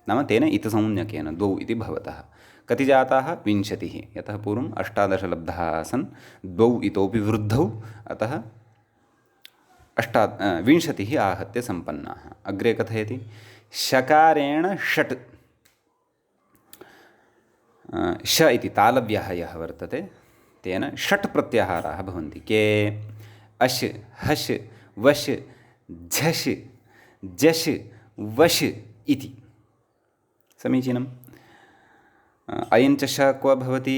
नाम तेन इतसंज्ञकेन द्वौ इति भवतः। कति जाताः 20, यतः पूर्वम् 18 लब्धाः आसन्, द्वौ इतोपि वृद्धौ, अतः 20 आहत्य सम्पन्नाः। अग्रे कथयति शकारेण षट्। श इति तालव्यः यः वर्तते तेन षट् प्रत्याहाराः भवन्ति। के अश् हश् वश् झष् जश् वश् इति। समीचीनम्। अयञ्च श क्व भवति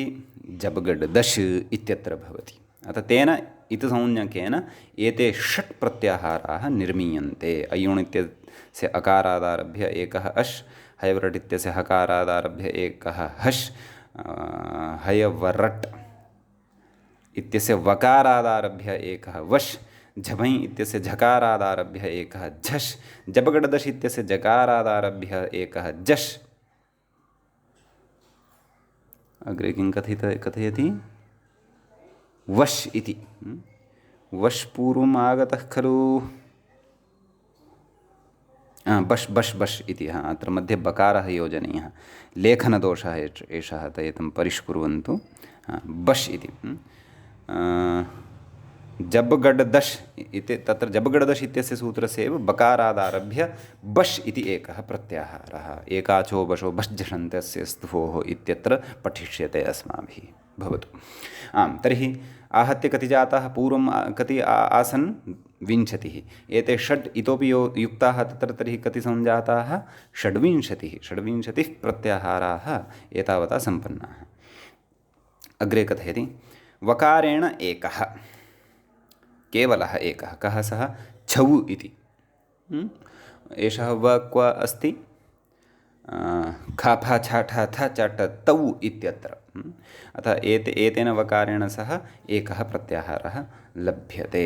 जबगड् दश् इत्यत्र भवति। अतः तेन इतसंज्ञकेन एते षट् प्रत्याहाराः निर्मीयन्ते। अयुण् इत्यस्य अकारादारभ्य एकः अश्, हयवरट् इत्यस्य हकारादारभ्य एकः हश्, हयवरट् इत्यस्य वकारादारभ्य एकः वश्, झभञ् इत्यस्य झकारादारभ्य एकः झष्, जबगडदश् इत्यस्य जकारादारभ्य एकः जश्। अग्रे किं कथयति वश् इति। वश् पूर्वम् आगतः खलु बश् बश् बश् इति। अत्र मध्ये बकारः योजनीयः, लेखनदोषः एषः, एतं परिष्कुर्वन्तु। बश् इति जबगडदश् इति, तत्र जबगडदश् इत्यस्य सूत्रस्य एव बकारादारभ्य बश् इति एकः प्रत्याहारः। एकाचो बशो बश्झषन्तस्य स्तुवोः इत्यत्र पठिष्यते अस्माभिः। भवतु। आम्, तर्हि आहत्य कति जाताः? पूर्वं कति आसन्? 20। एते षड् इतोपि युक्ताः तत्र, तर्हि कति सञ्जाताः? 26। 26 प्रत्याहाराः एतावता सम्पन्नाः। अग्रे कथयति वकारेण एकः, केवलः एकः। कः सः? छौ इति। एषः व क्व अस्ति? खाफा छाठा थ चट तौ इत्यत्र। अतः एतेन वकारेण सह एकः प्रत्याहारः लभ्यते।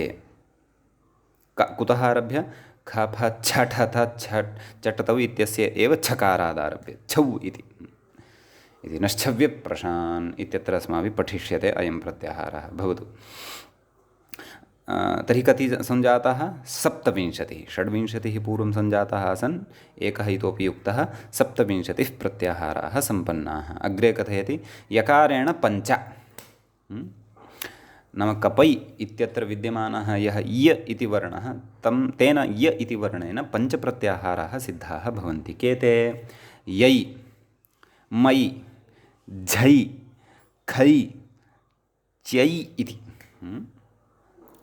कुतः आरभ्य? खाफा छाठा थ चट तौ इत्यस्य एव छकारादारभ्य छौ इति। नश्छव्यप्रशान् इत्यत्र अस्माभिः पठिष्यते अयं प्रत्याहारः। भवतु। तर्हि कति सञ्जाताः? 27। 26 पूर्वं सञ्जाताः आसन्, एकः इतोपि युक्तः, 27 प्रत्याहाराः सम्पन्नाः। अग्रे कथयति यकारेण 5। नाम कपै इत्यत्र विद्यमानः यः य इति वर्णः, तेन य इति वर्णेन 5 प्रत्याहाराः सिद्धाः भवन्ति। के ते? यै, मै, झै, खै, च्यै इति।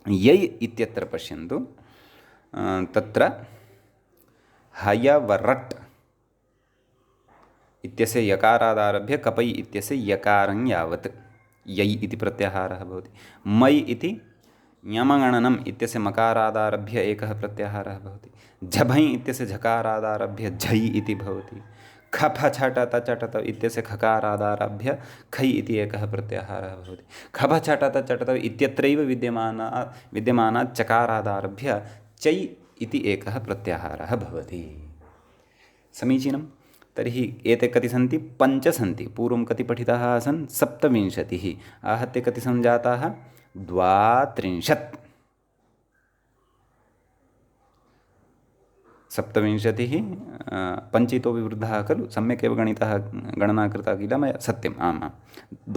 यै इत्यत्र पश्यन्तु, तत्र हयवरट् इत्यस्य यकारादारभ्य कपै इत्यस्य यकारं यावत् यै इति प्रत्याहारः भवति। मै इति ञमगणनम् इत्यस्य मकारादारभ्य एकः प्रत्याहारः भवति। झभञ् इत्यस्य झकारादारभ्य झै इति भवति। खफ छट चटत इत्यस्य खकारादारभ्य खै इति एकः प्रत्याहारः भवति। खफ छट चटत इत्यत्रैव विद्यमानात् चकारादारभ्य चै इति एकः प्रत्याहारः भवति। समीचीनं। तर्हि एते कति सन्ति? 5 सन्ति। पूर्वं कति पठिताः आसन्? 27। आहत्य कति सञ्जाताः? 32। सप्तविंशतिः पञ्च इतोपि वृद्धः खलु सम्यक् एव गणना कृता किल मया सत्यम् आम् आम्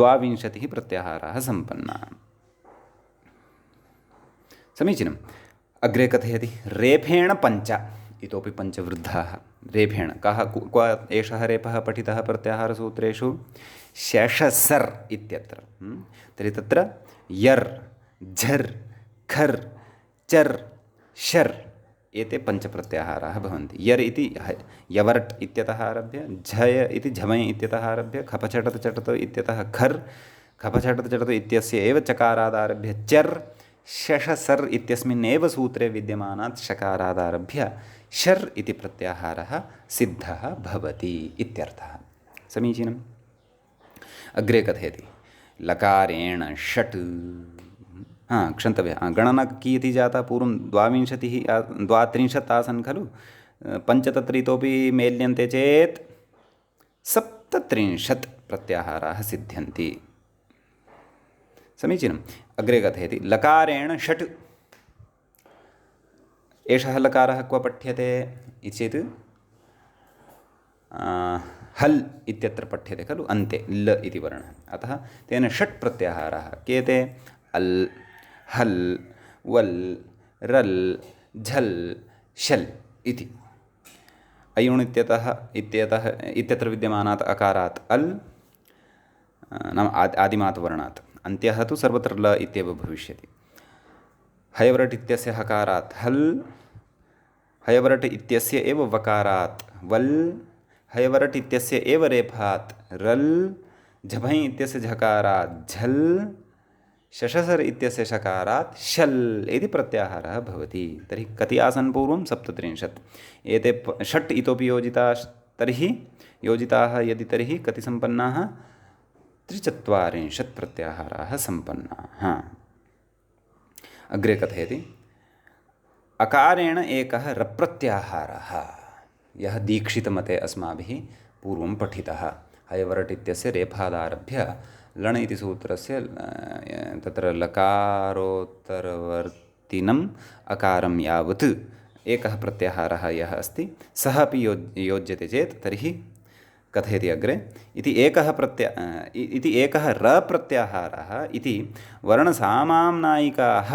22 प्रत्याहाराः सम्पन्नाः समीचीनम् अग्रे कथयति रेफेण पञ्च इतोपि पञ्चवृद्धाः रेफेण कः क्व एषः रेफः पठितः प्रत्याहारसूत्रेषु शेषसर् इत्यत्र तर्हि तत्र यर् झर् खर् चर् शर् एते पञ्चप्रत्याहाराः भवन्ति यर् इति यवर्ट् इत्यतः आरभ्य झय इति झमै इत्यतः आरभ्य खपछटत् चटत् इत्यतः खर् खपछटत् चटत् इत्यस्य एव चकारादारभ्य चर् शशसर् इत्यस्मिन्नेव सूत्रे विद्यमानात् शकारादारभ्य शर् इति प्रत्याहारः सिद्धः भवति इत्यर्थः समीचीनम् अग्रे कथयति लकारेण षट् क्षन्तव्यः गणना कियती जाता पूर्वं 32 आसन् खलु पञ्च तत्र इतोपि मेल्यन्ते चेत् 37 प्रत्याहाराः सिद्ध्यन्ति समीचीनम् अग्रे कथयति लकारेण षट् एषः लकारः क्व पठ्यते इति चेत् हल् इत्यत्र पठ्यते खलु अन्ते ल इति वर्णः अतः तेन षट् प्रत्याहाराः के ते अल् हल् वल् रल् झल् शल् इति अयुण् इत्यत्र विद्यमानात् अकारात् अल् नाम आदिमात् वर्णात् अन्त्यः तु सर्वत्र ल इत्येव भविष्यति हयवरट् इत्यस्य हकारात् हल् हयवरट् इत्यस्य एव वकारात् वल् हयवरट् इत्यस्य एव रेफात् रल् झभञ् इत्यस्य झकारात् झल् शशसर् इत्यस्य शकारात् शल् इति प्रत्याहारः भवति तर्हि कति आसन् पूर्वं 37 एते षट् इतोपि योजिताः यदि तर्हि कति सम्पन्नाः 43 प्रत्याहाराः सम्पन्नाः अग्रे कथयति अकारेण एकः रप्रत्याहारः यः दीक्षितमते अस्माभिः पूर्वं पठितः हयवरट् इत्यस्य रेफादारभ्य लण् इति सूत्रस्य तत्र लकारोत्तरवर्तिनम् अकारं यावत् एकः प्रत्याहारः यः अस्ति सः अपि योज्यते चेत् तर्हि कथयति अग्रे इति एकः रप्रत्याहारः इति वर्णसामाम्नायिकाः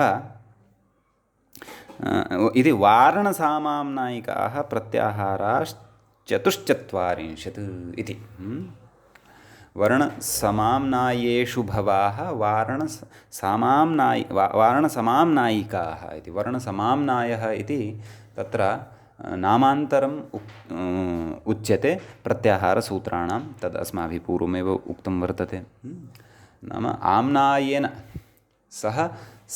इति वारणसामाम्नायिकाः प्रत्याहाराश्चतुश्चत्वारिंशत् इति वर्णसमाम्नायेषु भवाः वारणसमाम्नायिकाः इति वर्णसमाम्नायः इति तत्र नामान्तरम् उच्यते प्रत्याहारसूत्राणां तद् अस्माभिः पूर्वमेव उक्तं वर्तते नाम आम्नायेन सह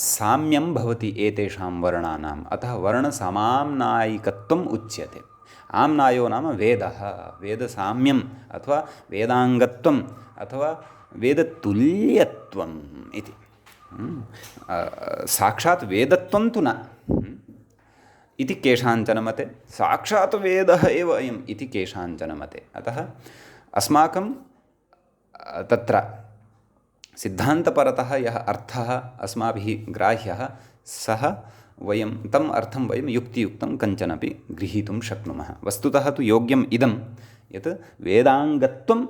साम्यं भवति एतेषां वर्णानाम् अतः वर्णसमाम्नायिकत्वम् उच्यते आम्नायो नाम वेदः वेदसाम्यम् अथवा वेदाङ्गत्वम् अथवा वेदतुल्यत्वम् इति साक्षात् वेदत्वं तु न इति केषाञ्चन मते साक्षात् वेदः एव अयम् इति केषाञ्चन मते अतः अस्माकं तत्र सिद्धान्तपरतः यः अर्थः अस्माभिः ग्राह्यः सः तम् अर्थं वयं युक्तियुक्तं कञ्चनपि गृहीतुं शक्नुमः वस्तुतः तु योग्यम् इदं यत् वेदाङ्गत्वं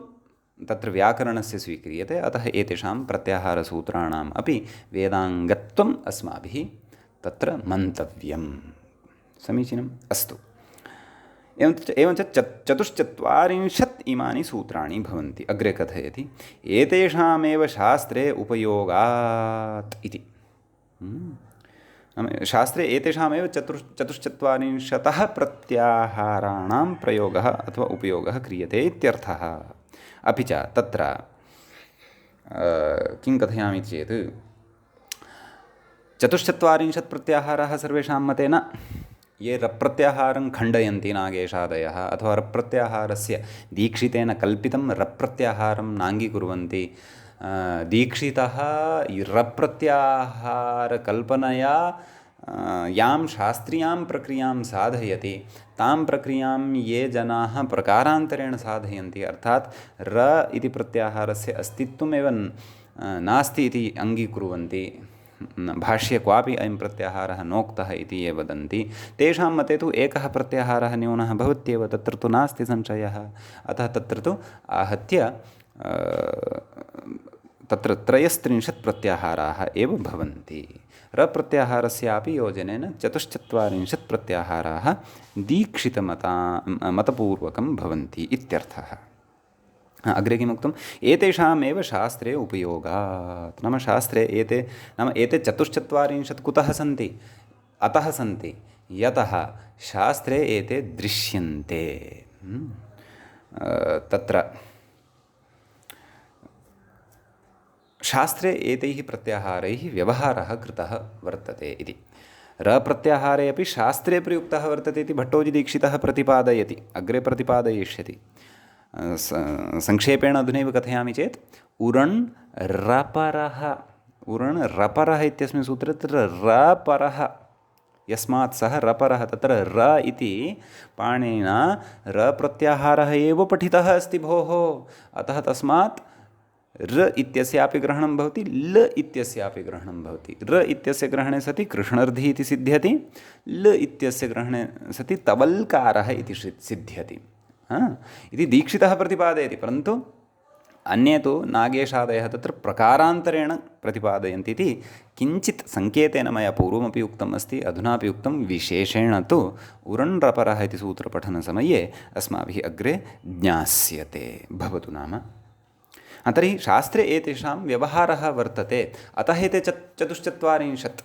तत्र व्याकरणस्य स्वीक्रियते अतः एतेषां प्रत्याहारसूत्राणाम् अपि वेदाङ्गत्वम् अस्माभिः तत्र मन्तव्यम् समीचीनम् अस्तु एवञ्च चतुश्चत्वारिंशत् इमानि सूत्राणि भवन्ति अग्रे कथयति एतेषामेव शास्त्रे उपयोगात् इति शास्त्रे एतेषामेव चतुश्चत्वारिंशतः प्रत्याहाराणां प्रयोगः अथवा उपयोगः क्रियते इत्यर्थः अपि च तत्र किं कथयामि चेत् 44 प्रत्याहाराः सर्वेषां मते न ये रप्रत्याहारं खण्डयन्ति नागेशादयः अथवा रप्रत्याहारस्य दीक्षितेन कल्पितं रप्रत्याहारं नाङ्गीकुर्वन्ति दीक्षितः रप्रत्याहारकल्पनया यां शास्त्रीयां प्रक्रियां साधयति तां प्रक्रियां ये जनाः प्रकारान्तरेण साधयन्ति अर्थात् र इति प्रत्याहारस्य अस्तित्वमेव नास्ति इति अङ्गीकुर्वन्ति भाष्ये क्वापि अयं प्रत्याहारः नोक्तः इति ये वदन्ति तेषां मते तु एकः प्रत्याहारः न्यूनः भवत्येव, तत्र तु नास्ति संशयः। अतः तत्र तु आहत्य तत्र 33 प्रत्याहाराः एव भवन्ति। रप्रत्याहारस्यापि योजनेन 44 प्रत्याहाराः मतपूर्वकं भवन्ति इत्यर्थः। अग्रे किमुक्तम्? एतेषामेव शास्त्रे उपयोगात्। नाम शास्त्रे एते 44 कुतः सन्ति? अतः सन्ति यतः शास्त्रे एते दृश्यन्ते। तत्र शास्त्रे एतैः प्रत्याहारैः व्यवहारः कृतः वर्तते इति। रप्रत्याहारे अपि शास्त्रे प्रयुक्तः वर्तते इति भट्टोजिदीक्षितः प्रतिपादयति, अग्रे प्रतिपादयिष्यति। संक्षेपेण अधुनैव कथयामि चेत् उरण् रपरः इत्यस्मिन् सूत्रे तत्र रपरः यस्मात् सः रपरः, तत्र र इति पाणिनिना रप्रत्याहारः एव पठितः अस्ति भोः। अतः तस्मात् र इत्यस्यापि ग्रहणं भवति, ल इत्यस्यापि ग्रहणं भवति। र इत्यस्य ग्रहणे सति कृष्णर्धि इति सिद्ध्यति, ल इत्यस्य ग्रहणे सति तवल्कारः इति सिद्ध्यति इति दीक्षितः प्रतिपादयति। परन्तु अन्ये तु नागेशादयः तत्र प्रकारान्तरेण प्रतिपादयन्ति इति किञ्चित् सङ्केतेन मया पूर्वमपि उक्तम् अस्ति, अधुनापि उक्तं। विशेषेण तु उरण् रपरः इति सूत्रपठनसमये अस्माभिः अग्रे ज्ञास्यते। भवतु नाम तर्हि शास्त्रे एतेषां व्यवहारः वर्तते, अतः एते 44।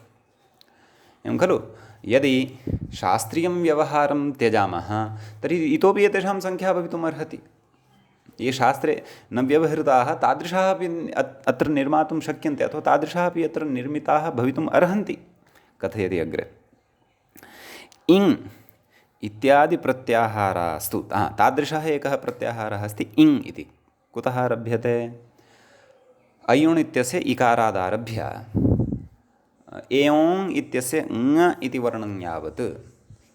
एवं खलु? यदि शास्त्रीयं व्यवहारं त्यजामः तर्हि इतोपि एतेषां संख्या भवितुम् अर्हति। ये शास्त्रे न व्यवहृताः तादृशाः अपि अत्र निर्मातुं शक्यन्ते, अथवा तादृशाः अपि अत्र निर्मिताः भवितुम् अर्हन्ति। कथयति अग्रे। इङ् इत्यादि प्रत्याहारास्तु तादृशः एकः प्रत्याहारः अस्ति इङ् इति। कुतः आरभ्यते? अयुण् इत्यस्य इकारादारभ्य एयोङ् इत्यस्य ङ इति वर्णं यावत्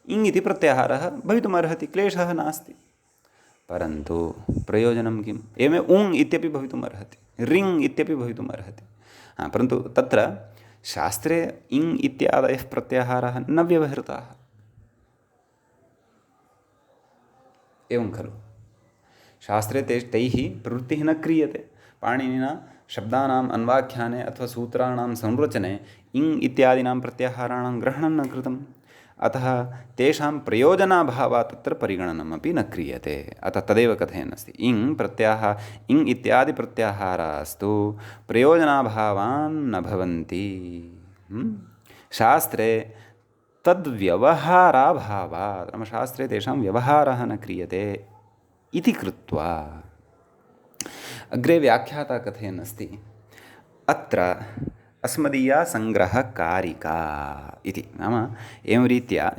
इङ् इति प्रत्याहारः भवितुमर्हति, क्लेशः नास्ति। परन्तु प्रयोजनं किम्? एवमेव उङ् इत्यपि भवितुमर्हति, रिङ् इत्यपि भवितुमर्हति। परन्तु तत्र शास्त्रे इङ् इत्यादयः प्रत्याहाराः न व्यवहृताः। एवं खलु? शास्त्रे तैः प्रवृत्तिः न क्रियते। पाणिनिना शब्दानाम् अन्वाख्याने अथवा सूत्राणां संरचने इङ् इत्यादीनां प्रत्याहाराणां ग्रहणं न कृतम्। अतः तेषां प्रयोजनाभावात् तत्र परिगणनमपि न क्रियते। अतः तदेव कथयन् अस्ति। इङ् इत्यादि प्रत्याहारास्तु प्रयोजनाभावान् न भवन्ति। शास्त्रे तद्व्यवहाराभावात्, नाम शास्त्रे तेषां व्यवहारः न क्रियते इति कृत्वा अग्रे व्याख्याता कथयन् अस्ति। अत्र अस्मदीया सङ्ग्रहकारिका इति। नाम एवं रीत्या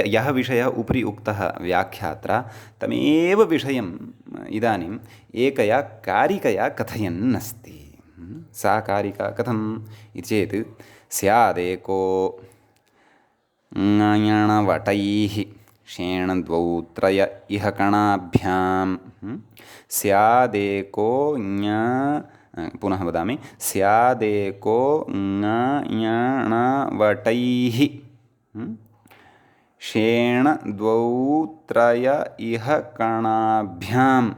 यः विषयः उपरि उक्तः व्याख्यात्रा तमेव विषयम् इदानीम् एकया कारिकया कथयन् अस्ति। सा कारिका कथम् इति चेत् स्यादेको ङयणवटैः शेणद्वौ त्रय इह कणाभ्यां स्यादेको पुनः वदामि, स्यादेको ङयणवटैः शेणद्वौ त्रय इह कणाभ्याम्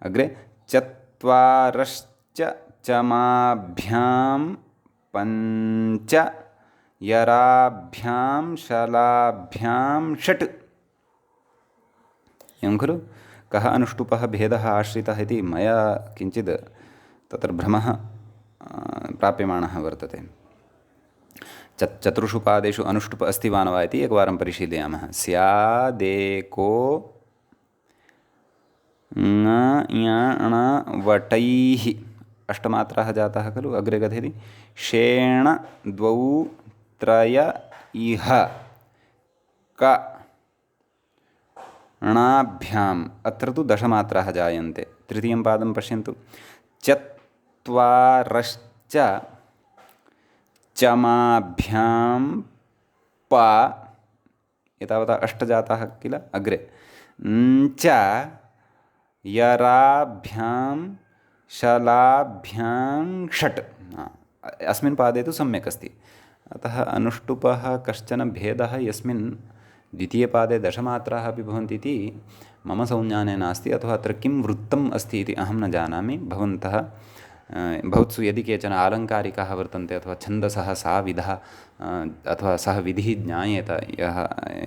अग्रे चत्वारश्च चमाभ्यां पञ्च यराभ्यां शलाभ्यां षट्। एवं खलु? कः अनुष्टुपः भेदः आश्रितः इति मया किञ्चित् तत्र भ्रमः प्राप्यमाणः वर्तते। चतुर्षु पादेषु अनुष्टुप अस्ति वा न वा इति एकवारं परिशीलयामः। स्यादेको ङयणवटैः अष्टमात्राः जाताः खलु? अग्रे कथयति शेणद्वौ त्रय इह कणाभ्याम्। अत्र तु दशमात्राः जायन्ते। तृतीयं पादं पश्यन्तु। चत्वारश्च चमाभ्यां प एतावता अष्टजाताः किल? अग्रे च यराभ्यां शलाभ्यां षट्। अस्मिन् पादे तु सम्यक् अस्ति। अतः अनुष्टुपः कश्चन भेदः यस्मिन् द्वितीयपादे दशमात्राः अपि भवन्ति इति मम संज्ञाने नास्ति, अथवा अत्र किं वृत्तम् अस्ति इति अहं न जानामि। भवत्सु यदि केचन आलङ्कारिकाः वर्तन्ते अथवा छन्दसः सा विधः अथवा सः विधिः ज्ञायेत,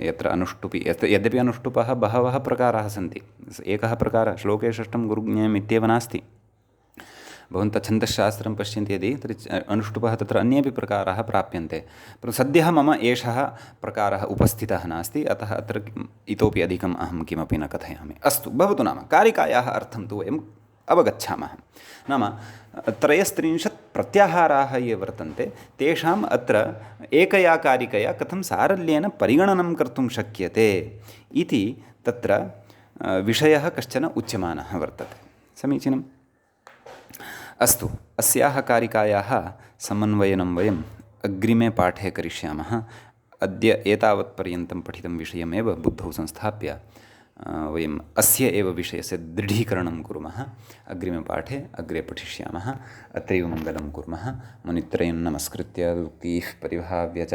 यत्र अनुष्टुपि, यद्यपि अनुष्टुपः बहवः प्रकाराः सन्ति, एकः प्रकारः श्लोके षष्ठं गुरुज्ञेयम् इत्येव नास्ति। भवन्तः छन्दश्शास्त्रं पश्यन्ति यदि, तर्हि अनुष्टुपः तत्र अन्येपि प्रकाराः प्राप्यन्ते, परन्तु सद्यः मम एषः प्रकारः उपस्थितः नास्ति, अतः अत्र इतोपि अधिकम् अहं किमपि न कथयामि। अस्तु, भवतु। नाम कारिकायाः अर्थं तु वयम् अवगच्छामः। नाम 33 प्रत्याहाराः ये वर्तन्ते, तेषाम् अत्र एकया कारिकया कथं सारल्येन परिगणनं कर्तुं शक्यते इति तत्र विषयः कश्चन उच्यमानः वर्तते। समीचीनम्। अस्तु, अस्याः कारिकायाः समन्वयनं वयम् अग्रिमे पाठे करिष्यामः। अद्य एतावत्पर्यन्तं पठितं विषयमेव बुद्धौ संस्थाप्य वयम् अस्य एव विषयस्य दृढीकरणं कुर्मः। अग्रिमपाठे अग्रे पठिष्यामः। अत्रैव मङ्गलं कुर्मः। मुनित्रयं नमस्कृत्य उक्तीः परिभाव्य च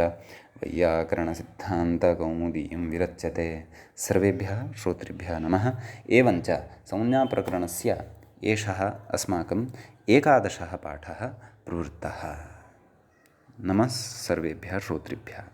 वैयाकरणसिद्धान्तकौमुदीयं विरच्यते। सर्वेभ्यः श्रोतृभ्यः नमः। एवञ्च संज्ञाप्रकरणस्य एषः अस्माकम् 11 पाठः प्रवृत्तः। नमः सर्वेभ्यः श्रोतृभ्यः।